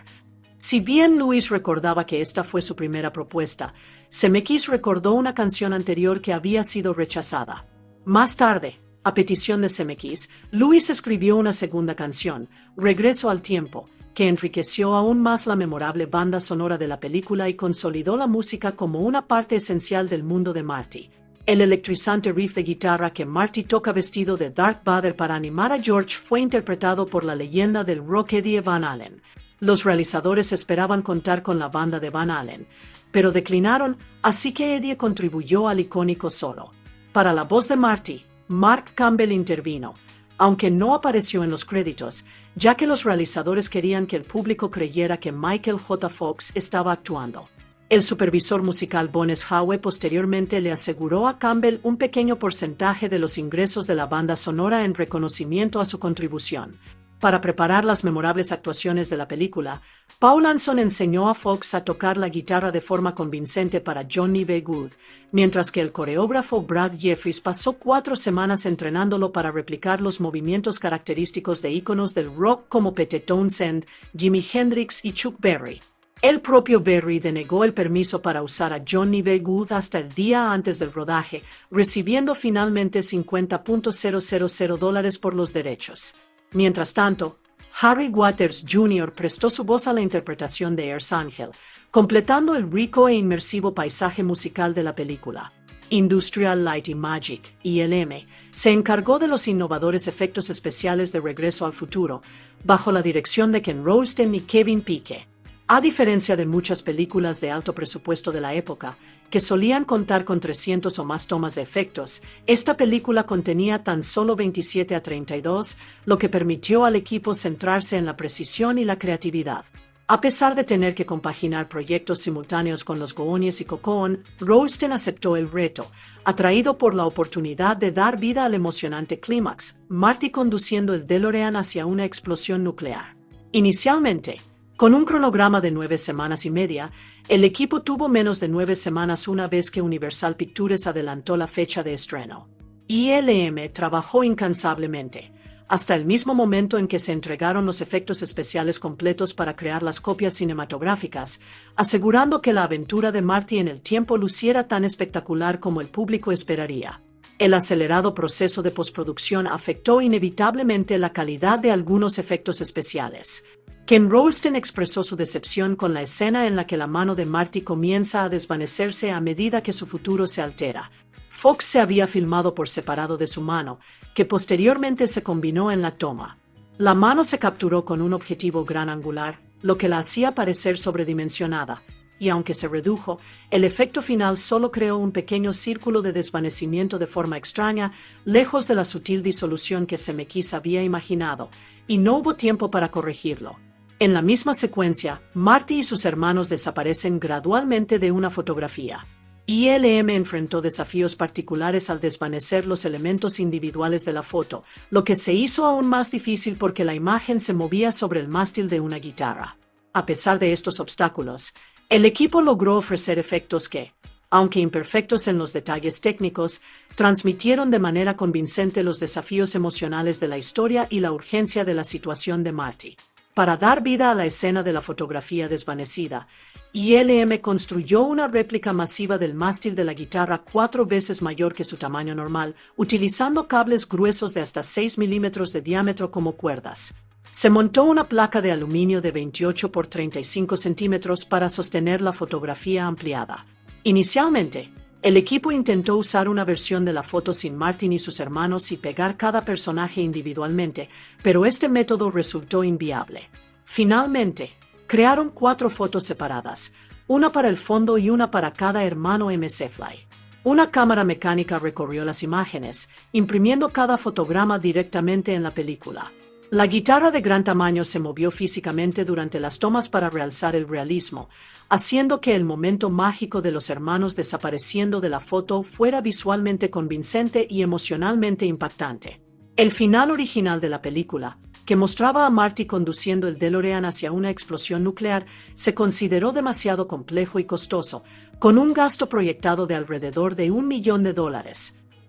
C: Si bien Lewis recordaba que esta fue su primera propuesta, Zemeckis recordó una canción anterior que había sido rechazada. Más tarde, a petición de Zemeckis, Lewis escribió una segunda canción, Regreso al Tiempo, que enriqueció aún más la memorable banda sonora de la película y consolidó la música como una parte esencial del mundo de Marty. El electrizante riff de guitarra que Marty toca vestido de Darth Vader para animar a George fue interpretado por la leyenda del rock Eddie Van Halen. Los realizadores esperaban contar con la banda de Van Halen, pero declinaron, así que Eddie contribuyó al icónico solo. Para la voz de Marty, Mark Campbell intervino, aunque no apareció en los créditos, ya que los realizadores querían que el público creyera que Michael J. Fox estaba actuando. El supervisor musical Bones Howe posteriormente le aseguró a Campbell un pequeño porcentaje de los ingresos de la banda sonora en reconocimiento a su contribución. Para preparar las memorables actuaciones de la película, Paul Anson enseñó a Fox a tocar la guitarra de forma convincente para Johnny B. Good, mientras que el coreógrafo Brad Jeffries pasó 4 semanas entrenándolo para replicar los movimientos característicos de íconos del rock como Pete Townshend, Jimi Hendrix y Chuck Berry. El propio Berry denegó el permiso para usar a Johnny B. Good hasta el día antes del rodaje, recibiendo finalmente $50,000 por los derechos. Mientras tanto, Harry Waters Jr. prestó su voz a la interpretación de Earth Angel, completando el rico e inmersivo paisaje musical de la película. Industrial Light and Magic, ILM, se encargó de los innovadores efectos especiales de Regreso al Futuro, bajo la dirección de Ken Ralston y Kevin Peake. A diferencia de muchas películas de alto presupuesto de la época, que solían contar con 300 o más tomas de efectos, esta película contenía tan solo 27 a 32, lo que permitió al equipo centrarse en la precisión y la creatividad. A pesar de tener que compaginar proyectos simultáneos con los Goonies y Cocoon, Ralston aceptó el reto, atraído por la oportunidad de dar vida al emocionante clímax, Marty conduciendo el DeLorean hacia una explosión nuclear. Inicialmente, con un cronograma de 9 semanas y media, el equipo tuvo menos de 9 semanas una vez que Universal Pictures adelantó la fecha de estreno. ILM trabajó incansablemente, hasta el mismo momento en que se entregaron los efectos especiales completos para crear las copias cinematográficas, asegurando que la aventura de Marty en el tiempo luciera tan espectacular como el público esperaría. El acelerado proceso de postproducción afectó inevitablemente la calidad de algunos efectos especiales. Ken Ralston expresó su decepción con la escena en la que la mano de Marty comienza a desvanecerse a medida que su futuro se altera. Fox se había filmado por separado de su mano, que posteriormente se combinó en la toma. La mano se capturó con un objetivo gran angular, lo que la hacía parecer sobredimensionada, y aunque se redujo, el efecto final solo creó un pequeño círculo de desvanecimiento de forma extraña, lejos de la sutil disolución que Zemeckis había imaginado, y no hubo tiempo para corregirlo. En la misma secuencia, Marty y sus hermanos desaparecen gradualmente de una fotografía. ILM enfrentó desafíos particulares al desvanecer los elementos individuales de la foto, lo que se hizo aún más difícil porque la imagen se movía sobre el mástil de una guitarra. A pesar de estos obstáculos, el equipo logró ofrecer efectos que, aunque imperfectos en los detalles técnicos, transmitieron de manera convincente los desafíos emocionales de la historia y la urgencia de la situación de Marty. Para dar vida a la escena de la fotografía desvanecida, ILM construyó una réplica masiva del mástil de la guitarra 4 veces mayor que su tamaño normal, utilizando cables gruesos de hasta 6 milímetros de diámetro como cuerdas. Se montó una placa de aluminio de 28 por 35 centímetros para sostener la fotografía ampliada. Inicialmente, el equipo intentó usar una versión de la foto sin Martin y sus hermanos y pegar cada personaje individualmente, pero este método resultó inviable. Finalmente, crearon 4 fotos separadas, una para el fondo y una para cada hermano McFly. Una cámara mecánica recorrió las imágenes, imprimiendo cada fotograma directamente en la película. La guitarra de gran tamaño se movió físicamente durante las tomas para realzar el realismo, haciendo que el momento mágico de los hermanos desapareciendo de la foto fuera visualmente convincente y emocionalmente impactante. El final original de la película, que mostraba a Marty conduciendo el DeLorean hacia una explosión nuclear, se consideró demasiado complejo y costoso, con un gasto proyectado de alrededor de $1 millón.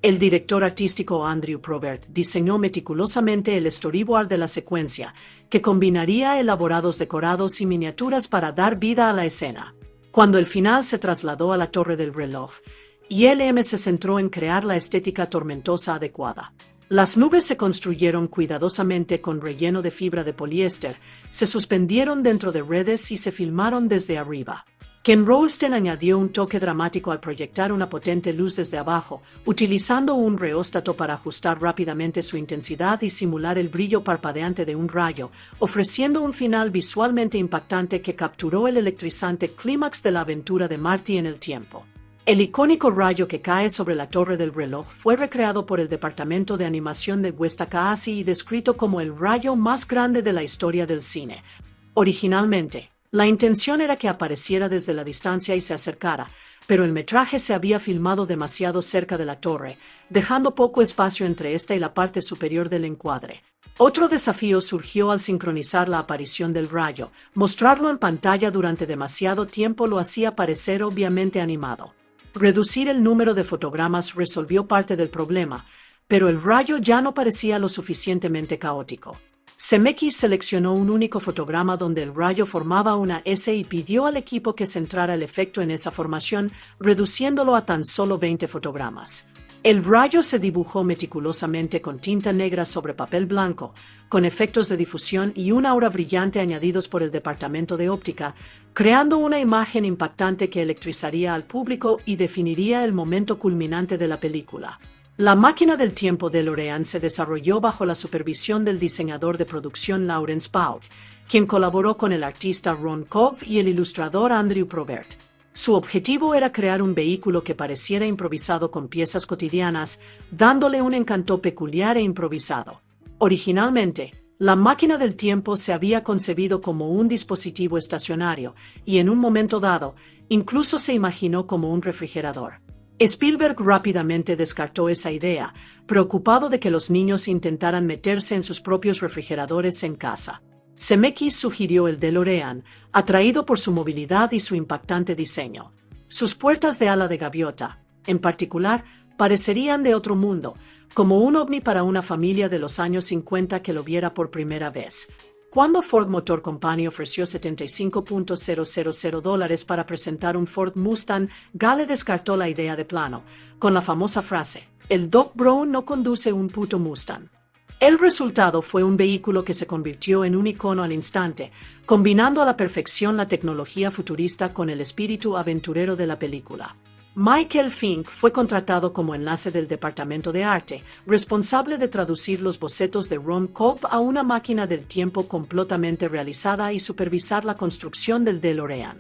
C: El director artístico Andrew Probert diseñó meticulosamente el storyboard de la secuencia, que combinaría elaborados decorados y miniaturas para dar vida a la escena. Cuando el final se trasladó a la Torre del Reloj, ILM se centró en crear la estética tormentosa adecuada. Las nubes se construyeron cuidadosamente con relleno de fibra de poliéster, se suspendieron dentro de redes y se filmaron desde arriba. Ken Rolston añadió un toque dramático al proyectar una potente luz desde abajo, utilizando un reóstato para ajustar rápidamente su intensidad y simular el brillo parpadeante de un rayo, ofreciendo un final visualmente impactante que capturó el electrizante clímax de la aventura de Marty en el tiempo. El icónico rayo que cae sobre la Torre del Reloj fue recreado por el departamento de animación de Westakaasi y descrito como el rayo más grande de la historia del cine. Originalmente, la intención era que apareciera desde la distancia y se acercara, pero el metraje se había filmado demasiado cerca de la torre, dejando poco espacio entre esta y la parte superior del encuadre. Otro desafío surgió al sincronizar la aparición del rayo. Mostrarlo en pantalla durante demasiado tiempo lo hacía parecer obviamente animado. Reducir el número de fotogramas resolvió parte del problema, pero el rayo ya no parecía lo suficientemente caótico. Zemeckis seleccionó un único fotograma donde el rayo formaba una S y pidió al equipo que centrara el efecto en esa formación, reduciéndolo a tan solo 20 fotogramas. El rayo se dibujó meticulosamente con tinta negra sobre papel blanco, con efectos de difusión y una aura brillante añadidos por el departamento de óptica, creando una imagen impactante que electrizaría al público y definiría el momento culminante de la película. La máquina del tiempo DeLorean se desarrolló bajo la supervisión del diseñador de producción Lawrence Pauk, quien colaboró con el artista Ron Cobb y el ilustrador Andrew Probert. Su objetivo era crear un vehículo que pareciera improvisado con piezas cotidianas, dándole un encanto peculiar e improvisado. Originalmente, la máquina del tiempo se había concebido como un dispositivo estacionario y en un momento dado, incluso se imaginó como un refrigerador. Spielberg rápidamente descartó esa idea, preocupado de que los niños intentaran meterse en sus propios refrigeradores en casa. Zemeckis sugirió el DeLorean, atraído por su movilidad y su impactante diseño. Sus puertas de ala de gaviota, en particular, parecerían de otro mundo, como un ovni para una familia de los años 50 que lo viera por primera vez. Cuando Ford Motor Company ofreció $75,000 para presentar un Ford Mustang, Gale descartó la idea de plano, con la famosa frase, «El Doc Brown no conduce un puto Mustang». El resultado fue un vehículo que se convirtió en un icono al instante, combinando a la perfección la tecnología futurista con el espíritu aventurero de la película. Michael Fink fue contratado como enlace del departamento de arte, responsable de traducir los bocetos de Ron Cobb a una máquina del tiempo completamente realizada y supervisar la construcción del DeLorean.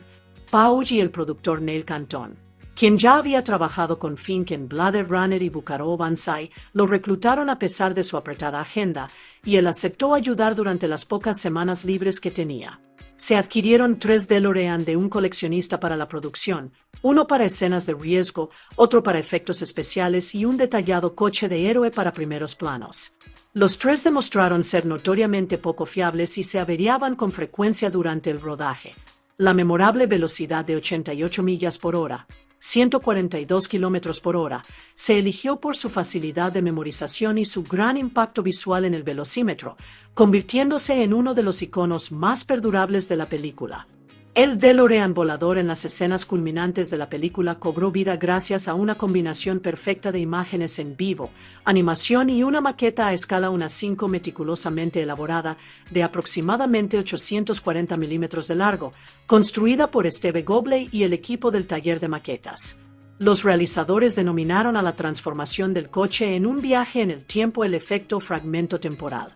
C: Pauch y el productor Neil Canton, quien ya había trabajado con Fink en Blade Runner y Buckaroo Banzai, lo reclutaron a pesar de su apretada agenda, y él aceptó ayudar durante las pocas semanas libres que tenía. Se adquirieron 3 DeLorean de un coleccionista para la producción, uno para escenas de riesgo, otro para efectos especiales y un detallado coche de héroe para primeros planos. Los 3 demostraron ser notoriamente poco fiables y se averiaban con frecuencia durante el rodaje. La memorable velocidad de 88 millas por hora, 142 kilómetros por hora, se eligió por su facilidad de memorización y su gran impacto visual en el velocímetro, convirtiéndose en uno de los iconos más perdurables de la película. El DeLorean volador en las escenas culminantes de la película cobró vida gracias a una combinación perfecta de imágenes en vivo, animación y una maqueta a escala 1:5 meticulosamente elaborada de aproximadamente 840 milímetros de largo, construida por Steve Gobley y el equipo del taller de maquetas. Los realizadores denominaron a la transformación del coche en un viaje en el tiempo el efecto fragmento temporal.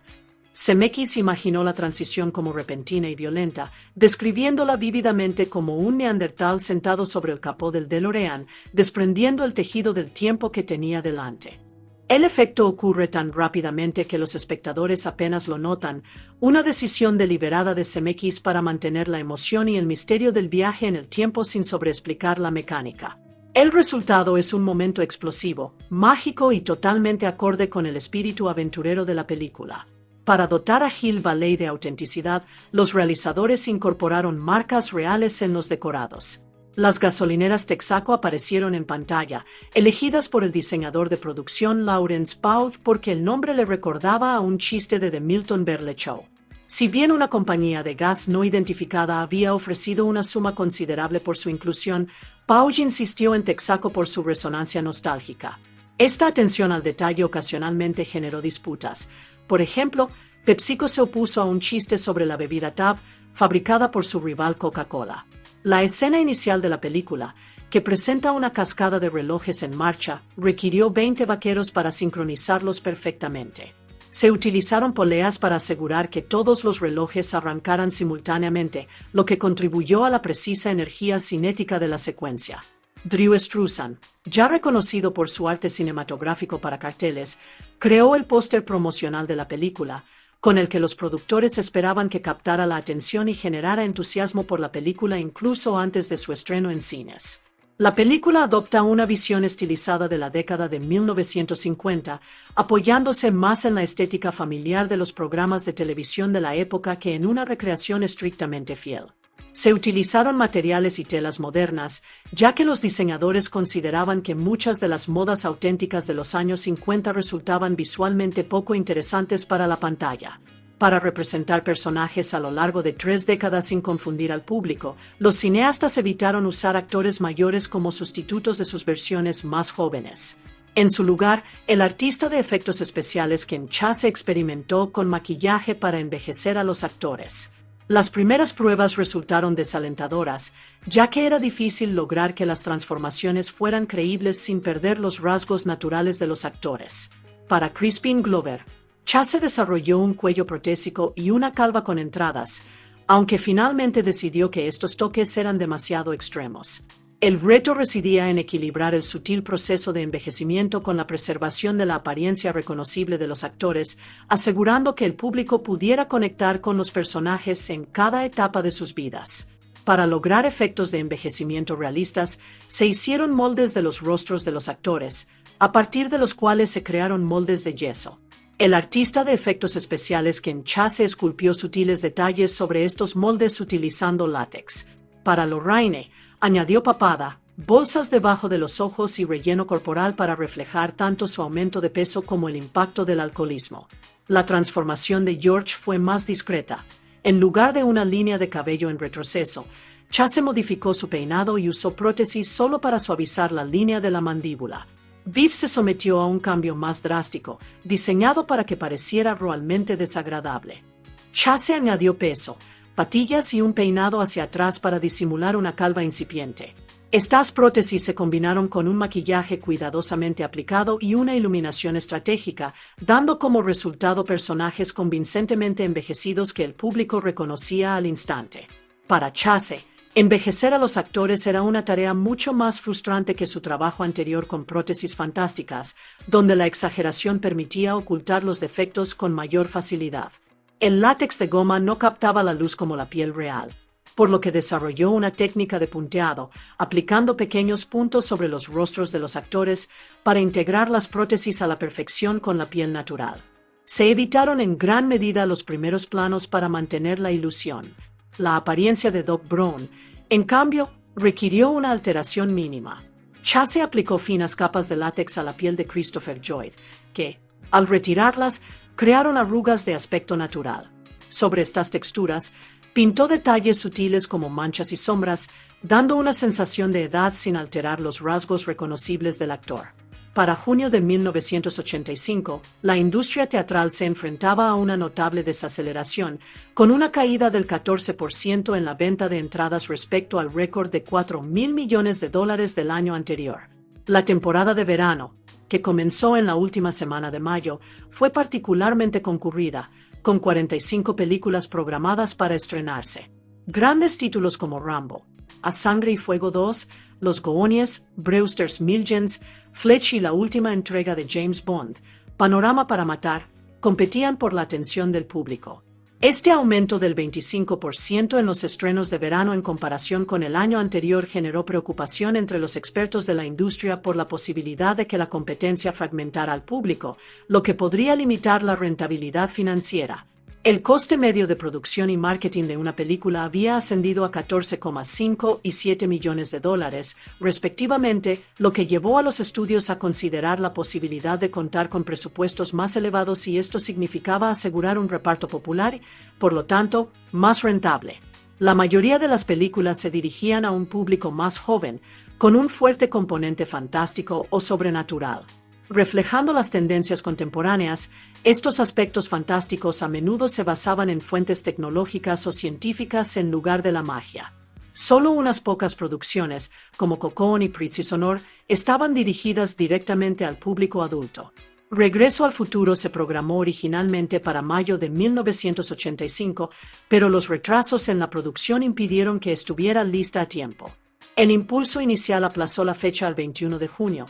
C: Zemeckis imaginó la transición como repentina y violenta, describiéndola vívidamente como un neandertal sentado sobre el capó del DeLorean, desprendiendo el tejido del tiempo que tenía delante. El efecto ocurre tan rápidamente que los espectadores apenas lo notan, una decisión deliberada de Zemeckis para mantener la emoción y el misterio del viaje en el tiempo sin sobreexplicar la mecánica. El resultado es un momento explosivo, mágico y totalmente acorde con el espíritu aventurero de la película. Para dotar a Hill Valley de autenticidad, los realizadores incorporaron marcas reales en los decorados. Las gasolineras Texaco aparecieron en pantalla, elegidas por el diseñador de producción Lawrence Paull porque el nombre le recordaba a un chiste de The Milton Berle Show. Si bien una compañía de gas no identificada había ofrecido una suma considerable por su inclusión, Paull insistió en Texaco por su resonancia nostálgica. Esta atención al detalle ocasionalmente generó disputas. Por ejemplo, PepsiCo se opuso a un chiste sobre la bebida Tab, fabricada por su rival Coca-Cola. La escena inicial de la película, que presenta una cascada de relojes en marcha, requirió 20 vaqueros para sincronizarlos perfectamente. Se utilizaron poleas para asegurar que todos los relojes arrancaran simultáneamente, lo que contribuyó a la precisa energía cinética de la secuencia. Drew Struzan, ya reconocido por su arte cinematográfico para carteles, creó el póster promocional de la película, con el que los productores esperaban que captara la atención y generara entusiasmo por la película incluso antes de su estreno en cines. La película adopta una visión estilizada de la década de 1950, apoyándose más en la estética familiar de los programas de televisión de la época que en una recreación estrictamente fiel. Se utilizaron materiales y telas modernas, ya que los diseñadores consideraban que muchas de las modas auténticas de los años 50 resultaban visualmente poco interesantes para la pantalla. Para representar personajes a lo largo de 3 décadas sin confundir al público, los cineastas evitaron usar actores mayores como sustitutos de sus versiones más jóvenes. En su lugar, el artista de efectos especiales Ken Chase experimentó con maquillaje para envejecer a los actores. Las primeras pruebas resultaron desalentadoras, ya que era difícil lograr que las transformaciones fueran creíbles sin perder los rasgos naturales de los actores. Para Crispin Glover, Chase desarrolló un cuello protésico y una calva con entradas, aunque finalmente decidió que estos toques eran demasiado extremos. El reto residía en equilibrar el sutil proceso de envejecimiento con la preservación de la apariencia reconocible de los actores, asegurando que el público pudiera conectar con los personajes en cada etapa de sus vidas. Para lograr efectos de envejecimiento realistas, se hicieron moldes de los rostros de los actores, a partir de los cuales se crearon moldes de yeso. El artista de efectos especiales Ken Chase esculpió sutiles detalles sobre estos moldes utilizando látex. Para Lorraine, añadió papada, bolsas debajo de los ojos y relleno corporal para reflejar tanto su aumento de peso como el impacto del alcoholismo. La transformación de George fue más discreta. En lugar de una línea de cabello en retroceso, Chase modificó su peinado y usó prótesis solo para suavizar la línea de la mandíbula. Viv se sometió a un cambio más drástico, diseñado para que pareciera realmente desagradable. Chase añadió peso, patillas y un peinado hacia atrás para disimular una calva incipiente. Estas prótesis se combinaron con un maquillaje cuidadosamente aplicado y una iluminación estratégica, dando como resultado personajes convincentemente envejecidos que el público reconocía al instante. Para Chase, envejecer a los actores era una tarea mucho más frustrante que su trabajo anterior con prótesis fantásticas, donde la exageración permitía ocultar los defectos con mayor facilidad. El látex de goma no captaba la luz como la piel real, por lo que desarrolló una técnica de punteado, aplicando pequeños puntos sobre los rostros de los actores para integrar las prótesis a la perfección con la piel natural. Se evitaron en gran medida los primeros planos para mantener la ilusión. La apariencia de Doc Brown, en cambio, requirió una alteración mínima. Chase aplicó finas capas de látex a la piel de Christopher Lloyd, que, al retirarlas, crearon arrugas de aspecto natural. Sobre estas texturas, pintó detalles sutiles como manchas y sombras, dando una sensación de edad sin alterar los rasgos reconocibles del actor. Para junio de 1985, la industria teatral se enfrentaba a una notable desaceleración, con una caída del 14% en la venta de entradas respecto al récord de $4.000 millones del año anterior. La temporada de verano, que comenzó en la última semana de mayo, fue particularmente concurrida, con 45 películas programadas para estrenarse. Grandes títulos como Rambo, A Sangre y Fuego 2, Los Goonies, Brewster's Millions, Fletch y la última entrega de James Bond, Panorama para Matar, competían por la atención del público. Este aumento del 25% en los estrenos de verano en comparación con el año anterior generó preocupación entre los expertos de la industria por la posibilidad de que la competencia fragmentara al público, lo que podría limitar la rentabilidad financiera. El coste medio de producción y marketing de una película había ascendido a $14,5 y $7 millones, respectivamente, lo que llevó a los estudios a considerar la posibilidad de contar con presupuestos más elevados si esto significaba asegurar un reparto popular y, por lo tanto, más rentable. La mayoría de las películas se dirigían a un público más joven, con un fuerte componente fantástico o sobrenatural. Reflejando las tendencias contemporáneas, estos aspectos fantásticos a menudo se basaban en fuentes tecnológicas o científicas en lugar de la magia. Solo unas pocas producciones, como Cocoon y Pretty Sonor, estaban dirigidas directamente al público adulto. Regreso al Futuro se programó originalmente para mayo de 1985, pero los retrasos en la producción impidieron que estuviera lista a tiempo. El impulso inicial aplazó la fecha al 21 de junio,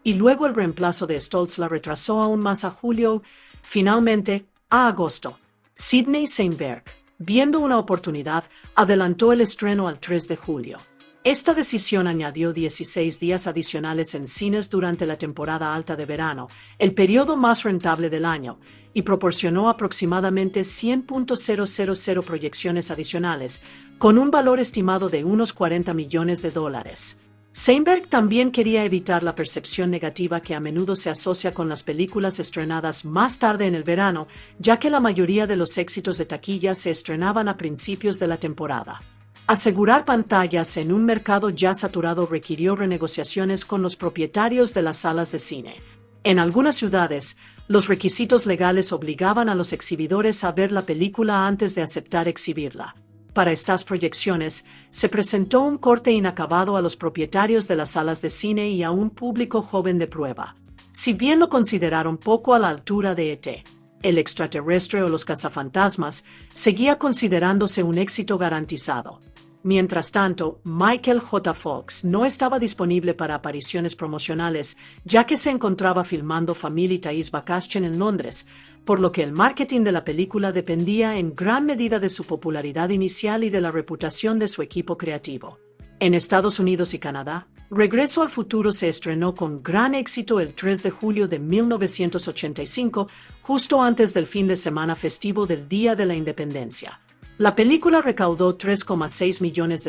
C: y luego el reemplazo de Stoltz la retrasó aún más a julio, finalmente, a agosto. Sidney Seinberg, viendo una oportunidad, adelantó el estreno al 3 de julio. Esta decisión añadió 16 días adicionales en cines durante la temporada alta de verano, el periodo más rentable del año, y proporcionó aproximadamente 100.000 proyecciones adicionales, con un valor estimado de unos $40 millones. Seinberg también quería evitar la percepción negativa que a menudo se asocia con las películas estrenadas más tarde en el verano, ya que la mayoría de los éxitos de taquilla se estrenaban a principios de la temporada. Asegurar pantallas en un mercado ya saturado requirió renegociaciones con los propietarios de las salas de cine. En algunas ciudades, los requisitos legales obligaban a los exhibidores a ver la película antes de aceptar exhibirla. Para estas proyecciones, se presentó un corte inacabado a los propietarios de las salas de cine y a un público joven de prueba. Si bien lo consideraron poco a la altura de E.T., el extraterrestre o los cazafantasmas, seguía considerándose un éxito garantizado. Mientras tanto, Michael J. Fox no estaba disponible para apariciones promocionales, ya que se encontraba filmando Family Ties Vacation en Londres, por lo que el marketing de la película dependía en gran medida de su popularidad inicial y de la reputación de su equipo creativo. En Estados Unidos y Canadá, Regreso al Futuro se estrenó con gran éxito el 3 de julio de 1985, justo antes del fin de semana festivo del Día de la Independencia. La película recaudó $3,6 millones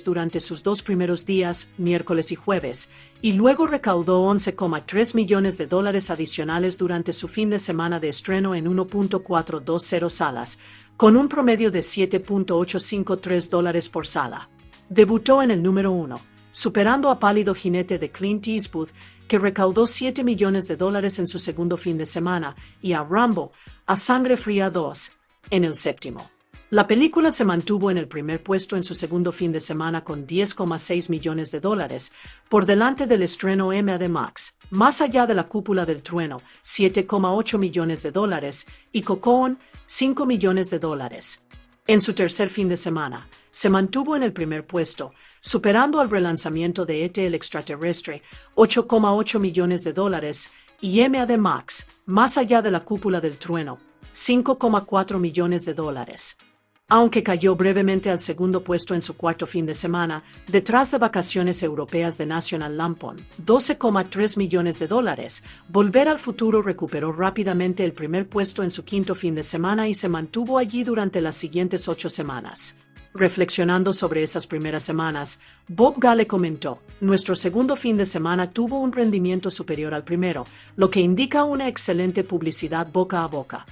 C: durante sus dos primeros días, miércoles y jueves, y luego recaudó $11,3 millones adicionales durante su fin de semana de estreno en 1.420 salas, con un promedio de $7.853 por sala. Debutó en el número 1, superando a Pálido Jinete de Clint Eastwood, que recaudó $7 millones en su segundo fin de semana, y a Rambo, A Sangre Fría 2, en el séptimo. La película se mantuvo en el primer puesto en su segundo fin de semana con $10,6 millones, por delante del estreno M.A.D. Max, Más allá de la cúpula del trueno, $7,8 millones, y Cocoon, $5 millones. En su tercer fin de semana, se mantuvo en el primer puesto, superando al relanzamiento de E.T. el extraterrestre, $8,8 millones, y M.A.D. Max, Más allá de la cúpula del trueno, $5,4 millones. Aunque cayó brevemente al segundo puesto en su cuarto fin de semana, detrás de Vacaciones Europeas de National Lampoon, $12,3 millones. Volver al Futuro recuperó rápidamente el primer puesto en su quinto fin de semana y se mantuvo allí durante las siguientes 8 semanas. Reflexionando sobre esas primeras semanas, Bob Gale comentó: "Nuestro segundo fin de semana tuvo un rendimiento superior al primero, lo que indica una excelente publicidad boca a boca".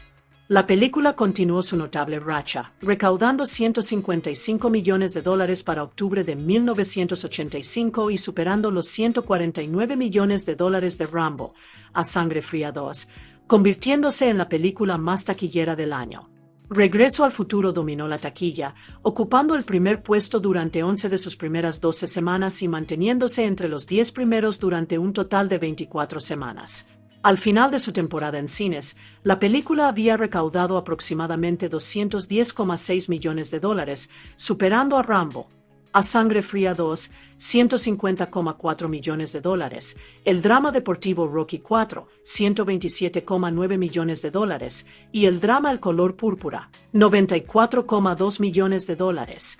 C: La película continuó su notable racha, recaudando $155 millones para octubre de 1985 y superando los $149 millones de Rambo, A Sangre Fría 2, convirtiéndose en la película más taquillera del año. Regreso al Futuro dominó la taquilla, ocupando el primer puesto durante 11 de sus primeras 12 semanas y manteniéndose entre los 10 primeros durante un total de 24 semanas. Al final de su temporada en cines, la película había recaudado aproximadamente $210,6 millones, superando a Rambo, A Sangre Fría 2, $150,4 millones, el drama deportivo Rocky IV, $127,9 millones, y el drama El color púrpura, $94,2 millones.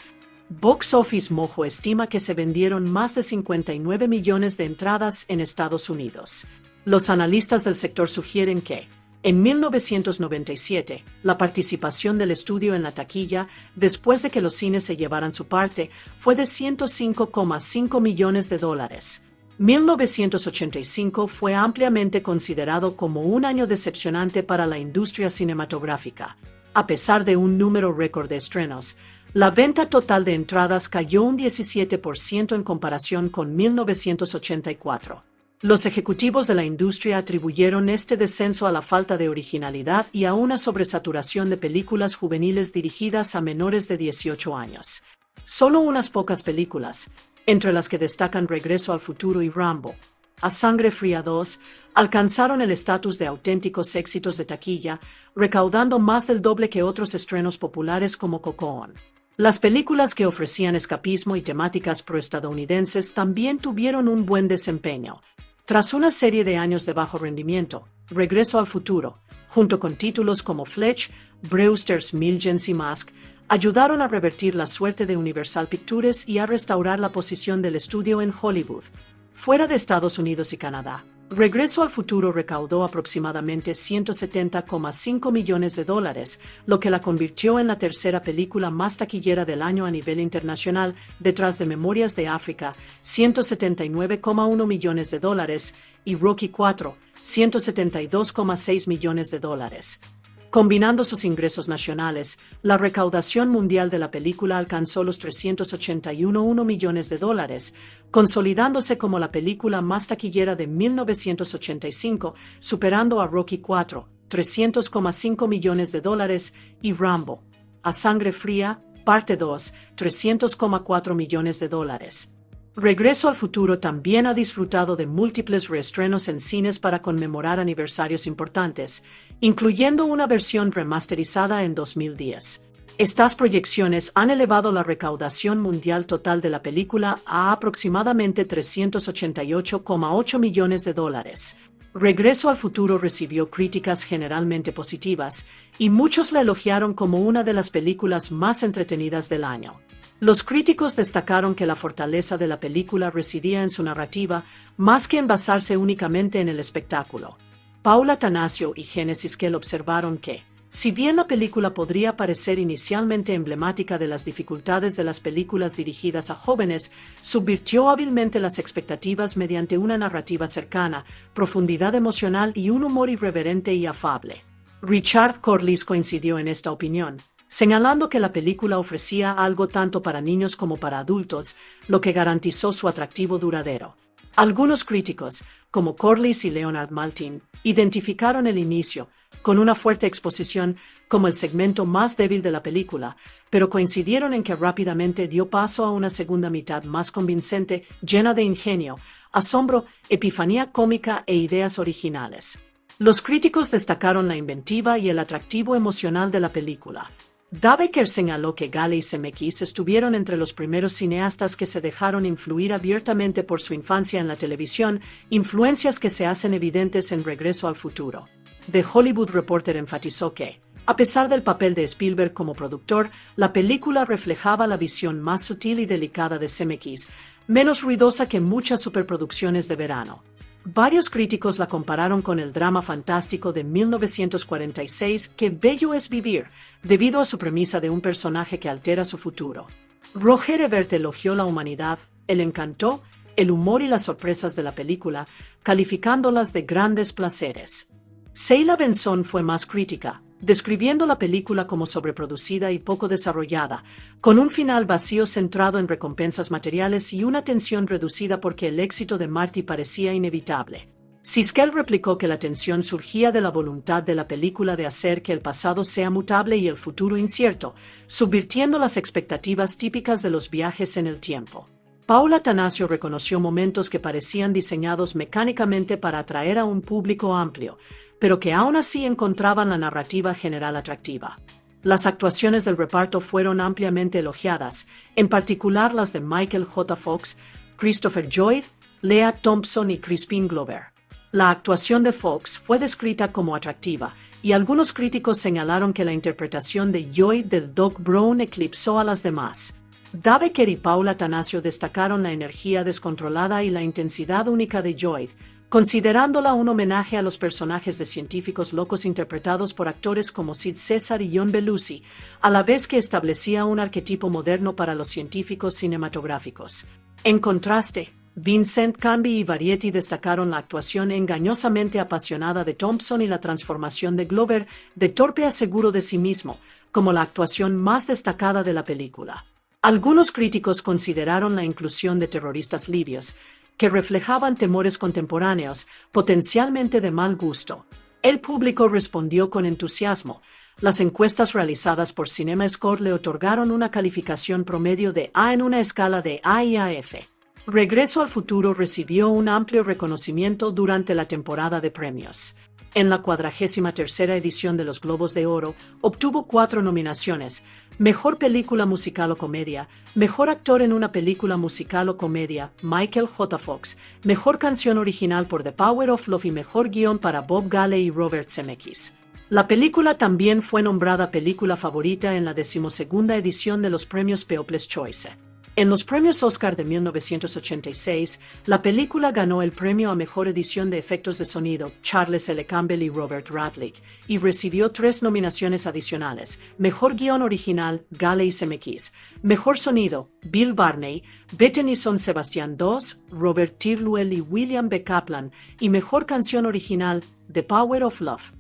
C: Box Office Mojo estima que se vendieron más de 59 millones de entradas en Estados Unidos. Los analistas del sector sugieren que, en 1997, la participación del estudio en la taquilla, después de que los cines se llevaran su parte, fue de $105,5 millones. 1985 fue ampliamente considerado como un año decepcionante para la industria cinematográfica. A pesar de un número récord de estrenos, la venta total de entradas cayó un 17% en comparación con 1984. Los ejecutivos de la industria atribuyeron este descenso a la falta de originalidad y a una sobresaturación de películas juveniles dirigidas a menores de 18 años. Solo unas pocas películas, entre las que destacan Regreso al Futuro y Rambo, A Sangre Fría 2, alcanzaron el estatus de auténticos éxitos de taquilla, recaudando más del doble que otros estrenos populares como Cocoon. Las películas que ofrecían escapismo y temáticas proestadounidenses también tuvieron un buen desempeño. Tras una serie de años de bajo rendimiento, Regreso al Futuro, junto con títulos como Fletch, Brewster's Millions y Mask, ayudaron a revertir la suerte de Universal Pictures y a restaurar la posición del estudio en Hollywood. Fuera de Estados Unidos y Canadá, Regreso al Futuro recaudó aproximadamente $170,5 millones, lo que la convirtió en la tercera película más taquillera del año a nivel internacional, detrás de Memorias de África, $179,1 millones, y Rocky IV, $172,6 millones. Combinando sus ingresos nacionales, la recaudación mundial de la película alcanzó los $381,1 millones, consolidándose como la película más taquillera de 1985, superando a Rocky IV, $300,5 millones, y Rambo, A Sangre Fría, Parte 2, $300,4 millones. Regreso al Futuro también ha disfrutado de múltiples reestrenos en cines para conmemorar aniversarios importantes, incluyendo una versión remasterizada en 2010. Estas proyecciones han elevado la recaudación mundial total de la película a aproximadamente $388,8 millones. Regreso al Futuro recibió críticas generalmente positivas, y muchos la elogiaron como una de las películas más entretenidas del año. Los críticos destacaron que la fortaleza de la película residía en su narrativa, más que en basarse únicamente en el espectáculo. Paula Tanasio y Genesis Kell observaron que, si bien la película podría parecer inicialmente emblemática de las dificultades de las películas dirigidas a jóvenes, subvirtió hábilmente las expectativas mediante una narrativa cercana, profundidad emocional y un humor irreverente y afable. Richard Corliss coincidió en esta opinión, señalando que la película ofrecía algo tanto para niños como para adultos, lo que garantizó su atractivo duradero. Algunos críticos, como Corliss y Leonard Maltin, identificaron el inicio, con una fuerte exposición, como el segmento más débil de la película, pero coincidieron en que rápidamente dio paso a una segunda mitad más convincente, llena de ingenio, asombro, epifanía cómica e ideas originales. Los críticos destacaron la inventiva y el atractivo emocional de la película. Dabeker señaló que Gale y Zemeckis estuvieron entre los primeros cineastas que se dejaron influir abiertamente por su infancia en la televisión, influencias que se hacen evidentes en Regreso al Futuro. The Hollywood Reporter enfatizó que, A pesar del papel de Spielberg como productor, la película reflejaba la visión más sutil y delicada de Zemeckis, menos ruidosa que muchas superproducciones de verano. Varios críticos la compararon con el drama fantástico de 1946 Qué bello es vivir, debido a su premisa de un personaje que altera su futuro. Roger Ebert elogió la humanidad, el encanto, el humor y las sorpresas de la película, calificándolas de grandes placeres. Sheila Benson fue más crítica, describiendo la película como sobreproducida y poco desarrollada, con un final vacío centrado en recompensas materiales y una tensión reducida porque el éxito de Marty parecía inevitable. Siskel replicó que la tensión surgía de la voluntad de la película de hacer que el pasado sea mutable y el futuro incierto, subvirtiendo las expectativas típicas de los viajes en el tiempo. Paul Atanasio reconoció momentos que parecían diseñados mecánicamente para atraer a un público amplio, pero que aún así encontraban la narrativa general atractiva. Las actuaciones del reparto fueron ampliamente elogiadas, en particular las de Michael J. Fox, Christopher Lloyd, Lea Thompson y Crispin Glover. La actuación de Fox fue descrita como atractiva, y algunos críticos señalaron que la interpretación de Lloyd del Doc Brown eclipsó a las demás. Dave Kehr y Paul Atanasio destacaron la energía descontrolada y la intensidad única de Lloyd, considerándola un homenaje a los personajes de científicos locos interpretados por actores como Sid Caesar y John Belushi, a la vez que establecía un arquetipo moderno para los científicos cinematográficos. En contraste, Vincent Canby y Variety destacaron la actuación engañosamente apasionada de Thompson y la transformación de Glover, de torpe a seguro de sí mismo, como la actuación más destacada de la película. Algunos críticos consideraron la inclusión de terroristas libios, que reflejaban temores contemporáneos, potencialmente de mal gusto. El público respondió con entusiasmo. Las encuestas realizadas por CinemaScore le otorgaron una calificación promedio de A en una escala de A y a F. Regreso al futuro recibió un amplio reconocimiento durante la temporada de premios. En la 43ª edición de los Globos de Oro, obtuvo 4 nominaciones: Mejor Película Musical o Comedia, Mejor Actor en una Película Musical o Comedia, Michael J. Fox, Mejor Canción Original por The Power of Love y Mejor Guión para Bob Gale y Robert Zemeckis. La película también fue nombrada Película Favorita en la 12ª edición de los premios People's Choice. En los premios Oscar de 1986, la película ganó el premio a Mejor Edición de Efectos de Sonido, Charles L. Campbell y Robert Radlick, y recibió 3 nominaciones adicionales: Mejor Guión Original, Gale y Zemeckis; Mejor Sonido, Bill Barney, Bethany Son Sebastian II, Robert Tyrrell y William B. Kaplan; y Mejor Canción Original, The Power of Love.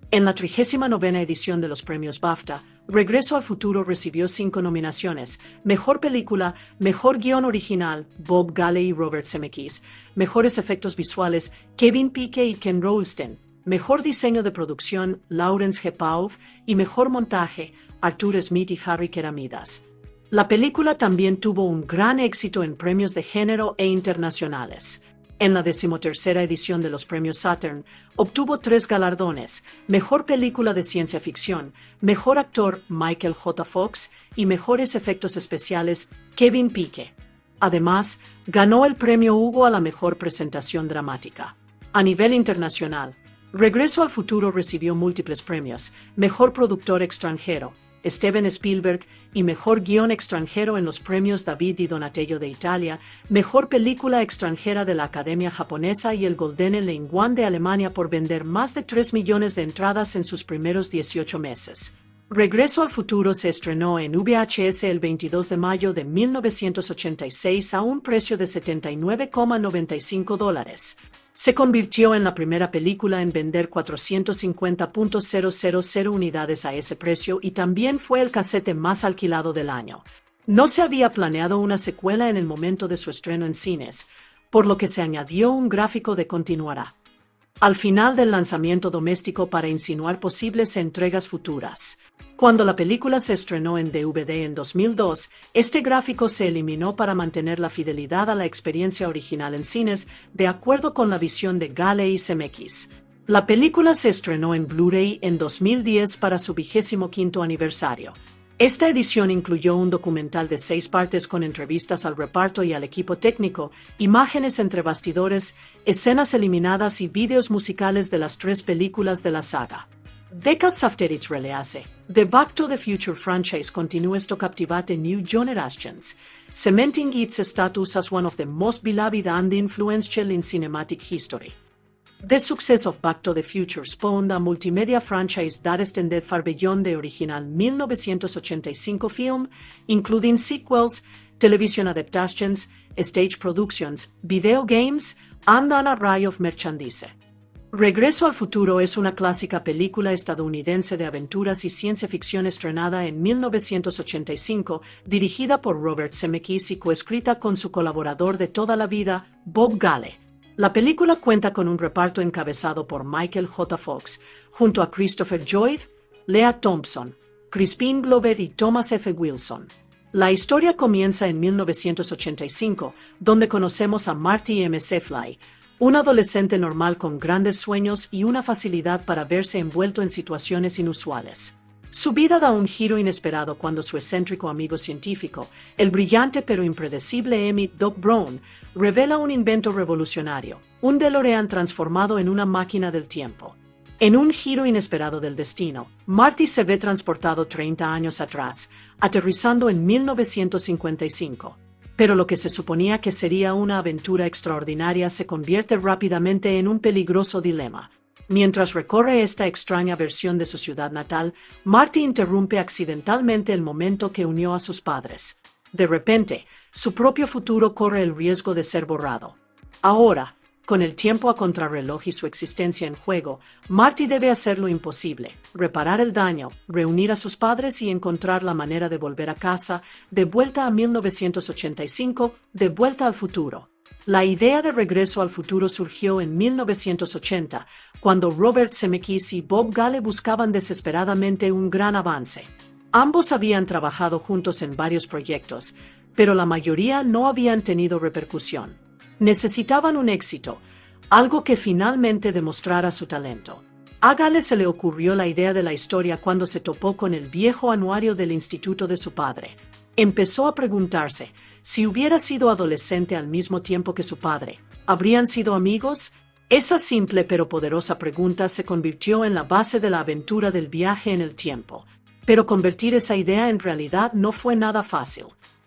C: En la 39ª edición de los premios BAFTA, Regreso al Futuro recibió 5 nominaciones: Mejor Película, Mejor Guión Original, Bob Gale y Robert Zemeckis; Mejores Efectos Visuales, Kevin Peake y Ken Rolston; Mejor Diseño de Producción, Lawrence G. Pauv; y Mejor Montaje, Arthur Smith y Harry Keramidas. La película también tuvo un gran éxito en premios de género e internacionales. En la 13ª edición de los premios Saturn, obtuvo 3 galardones: Mejor Película de Ciencia Ficción, Mejor Actor Michael J. Fox y Mejores Efectos Especiales Kevin Peake. Además, ganó el premio Hugo a la Mejor Presentación Dramática. A nivel internacional, Regreso al Futuro recibió múltiples premios: Mejor Productor Extranjero, Steven Spielberg, y Mejor Guión Extranjero en los premios David y Donatello de Italia, Mejor Película Extranjera de la Academia Japonesa y el Goldene Leinwand de Alemania por vender más de 3 millones de entradas en sus primeros 18 meses. Regreso al Futuro se estrenó en VHS el 22 de mayo de 1986 a un precio de $79,95. Se convirtió en la primera película en vender 450.000 unidades a ese precio y también fue el casete más alquilado del año. No se había planeado una secuela en el momento de su estreno en cines, por lo que se añadió un gráfico de continuará al final del lanzamiento doméstico para insinuar posibles entregas futuras. Cuando la película se estrenó en DVD en 2002, este gráfico se eliminó para mantener la fidelidad a la experiencia original en cines, de acuerdo con la visión de Gale y Zemeckis. La película se estrenó en Blu-ray en 2010 para su 25º aniversario. Esta edición incluyó un documental de 6 partes con entrevistas al reparto y al equipo técnico, imágenes entre bastidores, escenas eliminadas y vídeos musicales de las 3 películas de la saga. Decades after its release, the Back to the Future franchise continues to captivate new generations, cementing its status as one of the most beloved and influential in cinematic history. The success of Back to the Future spawned a multimedia franchise that extended far beyond the original 1985 film, including sequels, television adaptations, stage productions, video games, and an array of merchandise. Regreso al Futuro es una clásica película estadounidense de aventuras y ciencia ficción estrenada en 1985, dirigida por Robert Zemeckis y coescrita con su colaborador de toda la vida, Bob Gale. La película cuenta con un reparto encabezado por Michael J. Fox, junto a Christopher Lloyd, Lea Thompson, Crispin Glover y Thomas F. Wilson. La historia comienza en 1985, donde conocemos a Marty McFly, un adolescente normal con grandes sueños y una facilidad para verse envuelto en situaciones inusuales. Su vida da un giro inesperado cuando su excéntrico amigo científico, el brillante pero impredecible Emmett Doc Brown, revela un invento revolucionario, un DeLorean transformado en una máquina del tiempo. En un giro inesperado del destino, Marty se ve transportado 30 años atrás, aterrizando en 1955. Pero lo que se suponía que sería una aventura extraordinaria se convierte rápidamente en un peligroso dilema. Mientras recorre esta extraña versión de su ciudad natal, Marty interrumpe accidentalmente el momento que unió a sus padres. De repente, su propio futuro corre el riesgo de ser borrado. Ahora, con el tiempo a contrarreloj y su existencia en juego, Marty debe hacer lo imposible, reparar el daño, reunir a sus padres y encontrar la manera de volver a casa, de vuelta a 1985, de vuelta al futuro. La idea de Regreso al Futuro surgió en 1980, cuando Robert Zemeckis y Bob Gale buscaban desesperadamente un gran avance. Ambos habían trabajado juntos en varios proyectos, pero la mayoría no habían tenido repercusión. Necesitaban un éxito, algo que finalmente demostrara su talento. A Gale se le ocurrió la idea de la historia cuando se topó con el viejo anuario del instituto de su padre. Empezó a preguntarse, si hubiera sido adolescente al mismo tiempo que su padre, ¿habrían sido amigos? Esa simple pero poderosa pregunta se convirtió en la base de la aventura del viaje en el tiempo. Pero convertir esa idea en realidad no fue nada fácil.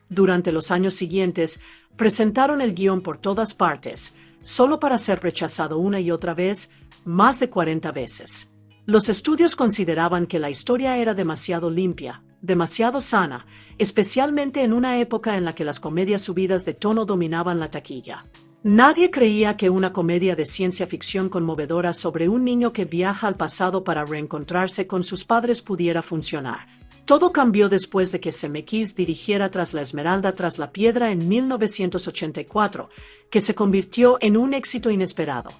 C: Durante los años siguientes, presentaron el guión por todas partes, solo para ser rechazado una y otra vez, más de 40 veces. Los estudios consideraban que la historia era demasiado limpia, demasiado sana, especialmente en una época en la que las comedias subidas de tono dominaban la taquilla. Nadie creía que una comedia de ciencia ficción conmovedora sobre un niño que viaja al pasado para reencontrarse con sus padres pudiera funcionar. Todo cambió después de que Zemeckis dirigiera Tras la Esmeralda tras la Piedra en 1984, que se convirtió en un éxito inesperado.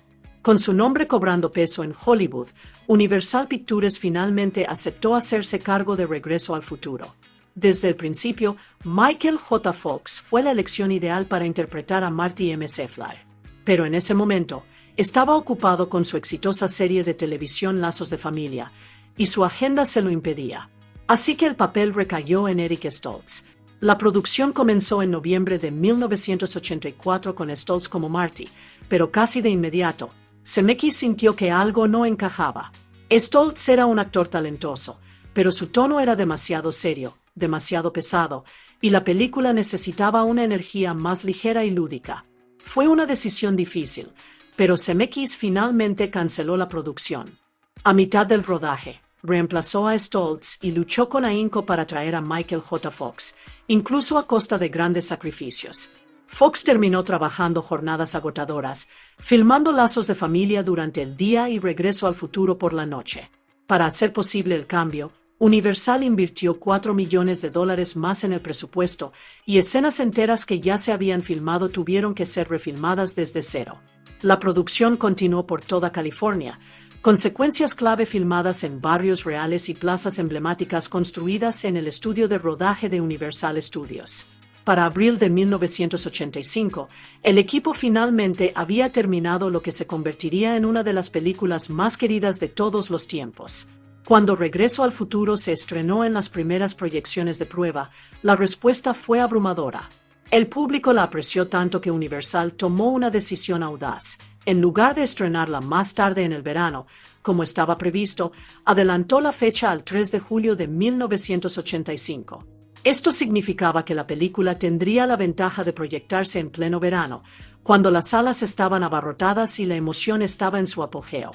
C: Con su nombre cobrando peso en Hollywood, Universal Pictures finalmente aceptó hacerse cargo de Regreso al Futuro. Desde el principio, Michael J. Fox fue la elección ideal para interpretar a Marty McFly. Pero en ese momento, estaba ocupado con su exitosa serie de televisión Lazos de Familia, y su agenda se lo impedía. Así que el papel recayó en Eric Stoltz. La producción comenzó en noviembre de 1984 con Stoltz como Marty, pero casi de inmediato, Zemeckis sintió que algo no encajaba. Stoltz era un actor talentoso, pero su tono era demasiado serio, demasiado pesado, y la película necesitaba una energía más ligera y lúdica. Fue una decisión difícil, pero Zemeckis finalmente canceló la producción. A mitad del rodaje, reemplazó a Stoltz y luchó con ahínco para traer a Michael J. Fox, incluso a costa de grandes sacrificios. Fox terminó trabajando jornadas agotadoras, filmando Lazos de Familia durante el día y Regreso al Futuro por la noche. Para hacer posible el cambio, Universal invirtió $4 millones más en el presupuesto, y escenas enteras que ya se habían filmado tuvieron que ser refilmadas desde cero. La producción continuó por toda California, con secuencias clave filmadas en barrios reales y plazas emblemáticas construidas en el estudio de rodaje de Universal Studios. Para abril de 1985, el equipo finalmente había terminado lo que se convertiría en una de las películas más queridas de todos los tiempos. Cuando Regreso al Futuro se estrenó en las primeras proyecciones de prueba, la respuesta fue abrumadora. El público la apreció tanto que Universal tomó una decisión audaz: En lugar de estrenarla más tarde en el verano, como estaba previsto, adelantó la fecha al 3 de julio de 1985. Esto significaba que la película tendría la ventaja de proyectarse en pleno verano, cuando las salas estaban abarrotadas y la emoción estaba en su apogeo.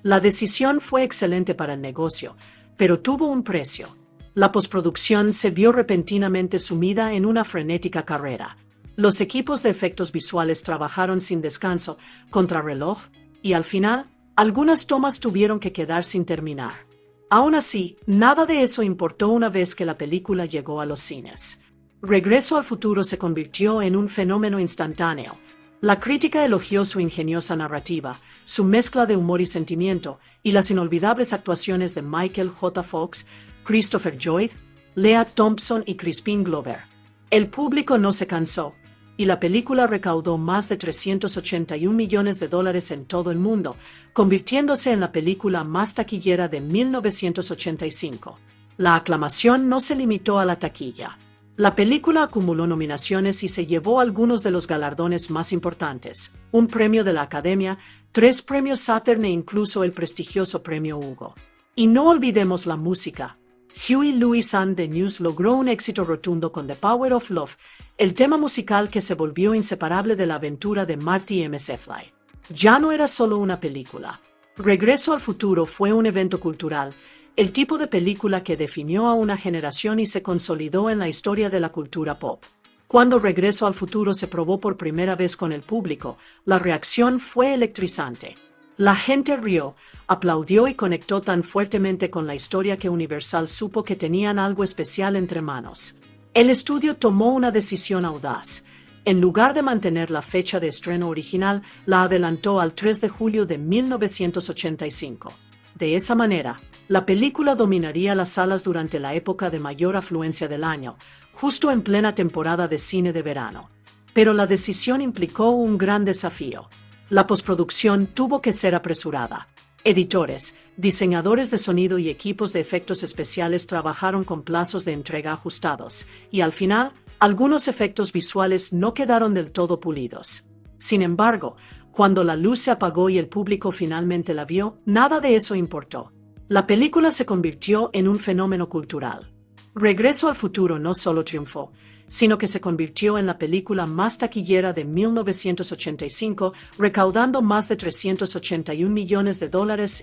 C: La decisión fue excelente para el negocio, pero tuvo un precio. La postproducción se vio repentinamente sumida en una frenética carrera. Los equipos de efectos visuales trabajaron sin descanso, contrarreloj, y al final, algunas tomas tuvieron que quedar sin terminar. Aún así, nada de eso importó una vez que la película llegó a los cines. Regreso al futuro se convirtió en un fenómeno instantáneo. La crítica elogió su ingeniosa narrativa, su mezcla de humor y sentimiento, y las inolvidables actuaciones de Michael J. Fox, Christopher Lloyd, Lea Thompson y Crispin Glover. El público no se cansó, y la película recaudó más de $381 millones en todo el mundo, convirtiéndose en la película más taquillera de 1985. La aclamación no se limitó a la taquilla. La película acumuló nominaciones y se llevó algunos de los galardones más importantes, un premio de la Academia, 3 premios Saturn e incluso el prestigioso premio Hugo. Y no olvidemos la música. Huey Lewis and the News logró un éxito rotundo con The Power of Love, el tema musical que se volvió inseparable de la aventura de Marty McFly. Ya no era solo una película. Regreso al futuro fue un evento cultural, el tipo de película que definió a una generación y se consolidó en la historia de la cultura pop. Cuando Regreso al futuro se probó por primera vez con el público, la reacción fue electrizante. La gente rió, aplaudió y conectó tan fuertemente con la historia que Universal supo que tenían algo especial entre manos. El estudio tomó una decisión audaz. En lugar de mantener la fecha de estreno original, la adelantó al 3 de julio de 1985. De esa manera, la película dominaría las salas durante la época de mayor afluencia del año, justo en plena temporada de cine de verano. Pero la decisión implicó un gran desafío. La postproducción tuvo que ser apresurada. Editores, diseñadores de sonido y equipos de efectos especiales trabajaron con plazos de entrega ajustados, y al final, algunos efectos visuales no quedaron del todo pulidos. Sin embargo, cuando la luz se apagó y el público finalmente la vio, nada de eso importó. La película se convirtió en un fenómeno cultural. Regreso al futuro no solo triunfó, sino que se convirtió en la película más taquillera de 1985, recaudando más de $381 millones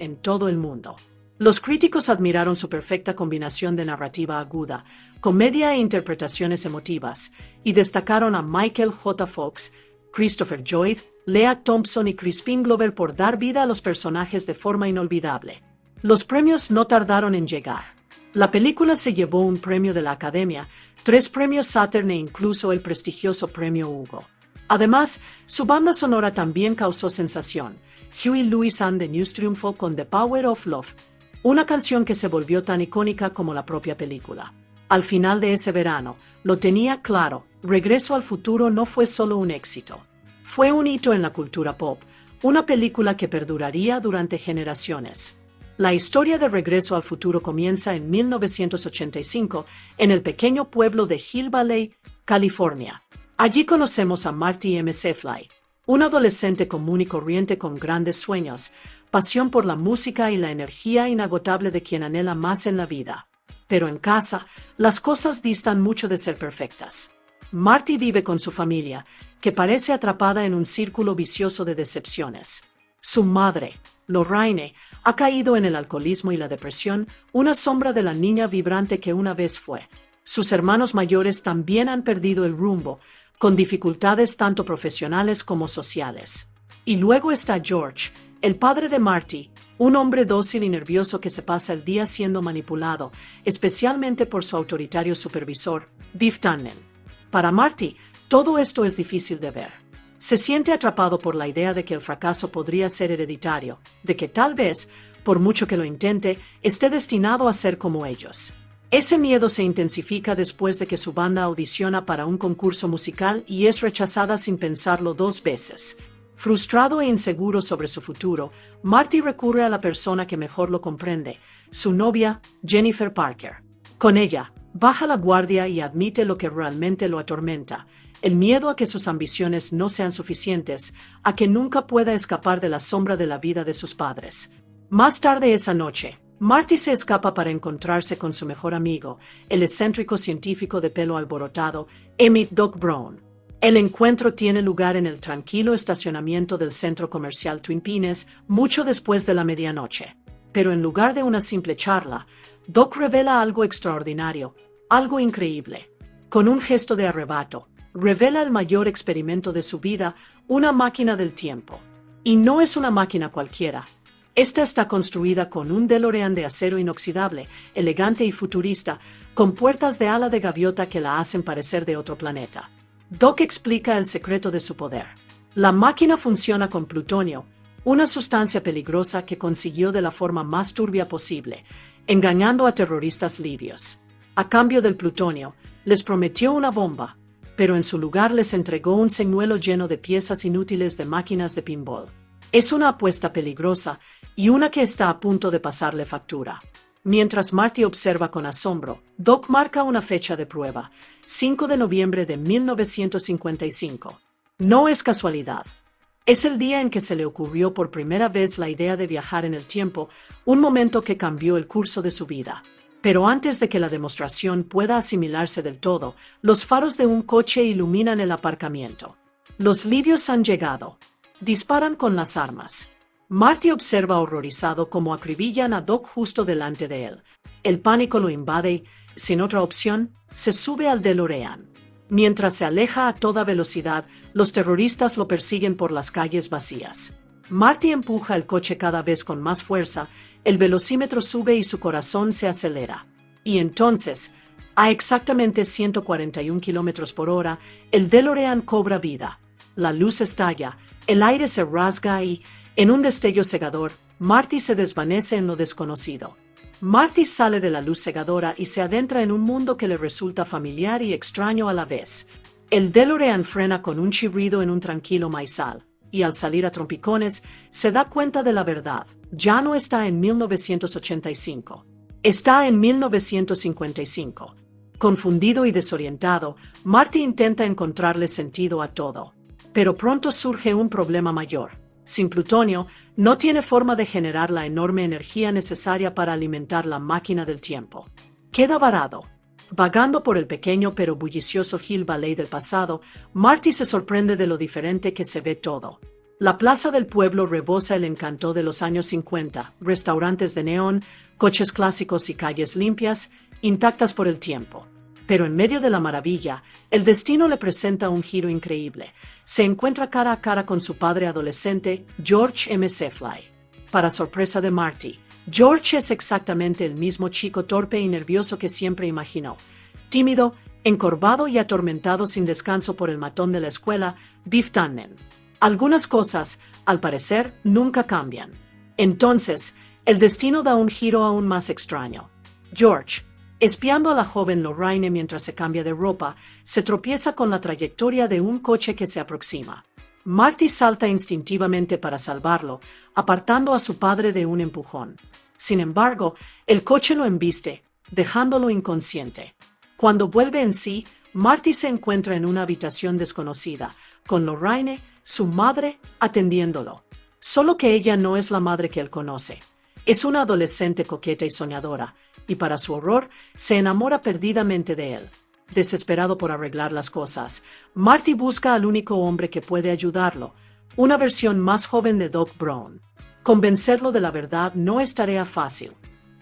C: en todo el mundo. Los críticos admiraron su perfecta combinación de narrativa aguda, comedia e interpretaciones emotivas, y destacaron a Michael J. Fox, Christopher Lloyd, Lea Thompson y Crispin Glover por dar vida a los personajes de forma inolvidable. Los premios no tardaron en llegar. La película se llevó un premio de la Academia, 3 premios Saturn e incluso el prestigioso premio Hugo. Además, su banda sonora también causó sensación. Huey Lewis and the News triunfó con The Power of Love, una canción que se volvió tan icónica como la propia película. Al final de ese verano, lo tenía claro, Regreso al futuro no fue solo un éxito. Fue un hito en la cultura pop, una película que perduraría durante generaciones. La historia de Regreso al futuro comienza en 1985 en el pequeño pueblo de Hill Valley, California. Allí conocemos a Marty McFly, un adolescente común y corriente con grandes sueños, pasión por la música y la energía inagotable de quien anhela más en la vida. Pero en casa, las cosas distan mucho de ser perfectas. Marty vive con su familia, que parece atrapada en un círculo vicioso de decepciones. Su madre, Lorraine, ha caído en el alcoholismo y la depresión, una sombra de la niña vibrante que una vez fue. Sus hermanos mayores también han perdido el rumbo, con dificultades tanto profesionales como sociales. Y luego está George, el padre de Marty, un hombre dócil y nervioso que se pasa el día siendo manipulado, especialmente por su autoritario supervisor, Biff Tannen. Para Marty, todo esto es difícil de ver. Se siente atrapado por la idea de que el fracaso podría ser hereditario, de que tal vez, por mucho que lo intente, esté destinado a ser como ellos. Ese miedo se intensifica después de que su banda audiciona para un concurso musical y es rechazada sin pensarlo 2 veces. Frustrado e inseguro sobre su futuro, Marty recurre a la persona que mejor lo comprende, su novia, Jennifer Parker. Con ella, baja la guardia y admite lo que realmente lo atormenta, el miedo a que sus ambiciones no sean suficientes, a que nunca pueda escapar de la sombra de la vida de sus padres. Más tarde esa noche, Marty se escapa para encontrarse con su mejor amigo, el excéntrico científico de pelo alborotado, Emmett Doc Brown. El encuentro tiene lugar en el tranquilo estacionamiento del centro comercial Twin Pines, mucho después de la medianoche. Pero en lugar de una simple charla, Doc revela algo extraordinario, algo increíble. Con un gesto de arrebato, revela el mayor experimento de su vida, una máquina del tiempo. Y no es una máquina cualquiera. Esta está construida con un DeLorean de acero inoxidable, elegante y futurista, con puertas de ala de gaviota que la hacen parecer de otro planeta. Doc explica el secreto de su poder. La máquina funciona con plutonio, una sustancia peligrosa que consiguió de la forma más turbia posible, engañando a terroristas libios. A cambio del plutonio, les prometió una bomba, pero en su lugar les entregó un señuelo lleno de piezas inútiles de máquinas de pinball. Es una apuesta peligrosa y una que está a punto de pasarle factura. Mientras Marty observa con asombro, Doc marca una fecha de prueba, 5 de noviembre de 1955. No es casualidad. Es el día en que se le ocurrió por primera vez la idea de viajar en el tiempo, un momento que cambió el curso de su vida. Pero antes de que la demostración pueda asimilarse del todo, los faros de un coche iluminan el aparcamiento. Los libios han llegado. Disparan con las armas. Marty observa horrorizado cómo acribillan a Doc justo delante de él. El pánico lo invade y, sin otra opción, se sube al DeLorean. Mientras se aleja a toda velocidad, los terroristas lo persiguen por las calles vacías. Marty empuja el coche cada vez con más fuerza, el velocímetro sube y su corazón se acelera. Y entonces, a exactamente 141 km por hora, el DeLorean cobra vida. La luz estalla, el aire se rasga y, en un destello cegador, Marty se desvanece en lo desconocido. Marty sale de la luz cegadora y se adentra en un mundo que le resulta familiar y extraño a la vez. El DeLorean frena con un chirrido en un tranquilo maizal, y al salir a trompicones, se da cuenta de la verdad. Ya no está en 1985. Está en 1955. Confundido y desorientado, Marty intenta encontrarle sentido a todo. Pero pronto surge un problema mayor. Sin plutonio, no tiene forma de generar la enorme energía necesaria para alimentar la máquina del tiempo. Queda varado. Vagando por el pequeño pero bullicioso Hill Valley del pasado, Marty se sorprende de lo diferente que se ve todo. La plaza del pueblo rebosa el encanto de los años 50, restaurantes de neón, coches clásicos y calles limpias, intactas por el tiempo. Pero en medio de la maravilla, el destino le presenta un giro increíble. Se encuentra cara a cara con su padre adolescente, George M. Fly. Para sorpresa de Marty, George es exactamente el mismo chico torpe y nervioso que siempre imaginó. Tímido, encorvado y atormentado sin descanso por el matón de la escuela, Biff Tannen. Algunas cosas, al parecer, nunca cambian. Entonces, el destino da un giro aún más extraño. George, espiando a la joven Lorraine mientras se cambia de ropa, se tropieza con la trayectoria de un coche que se aproxima. Marty salta instintivamente para salvarlo, apartando a su padre de un empujón. Sin embargo, el coche lo embiste, dejándolo inconsciente. Cuando vuelve en sí, Marty se encuentra en una habitación desconocida, con Lorraine, su madre, atendiéndolo. Solo que ella no es la madre que él conoce. Es una adolescente coqueta y soñadora, y para su horror, se enamora perdidamente de él. Desesperado por arreglar las cosas, Marty busca al único hombre que puede ayudarlo, una versión más joven de Doc Brown. Convencerlo de la verdad no es tarea fácil,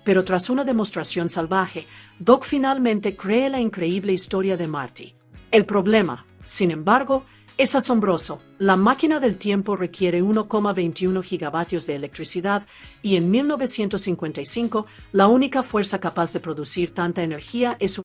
C: pero tras una demostración salvaje, Doc finalmente cree la increíble historia de Marty. El problema, sin embargo, es asombroso. La máquina del tiempo requiere 1,21 gigavatios de electricidad y en 1955 la única fuerza capaz de producir tanta energía es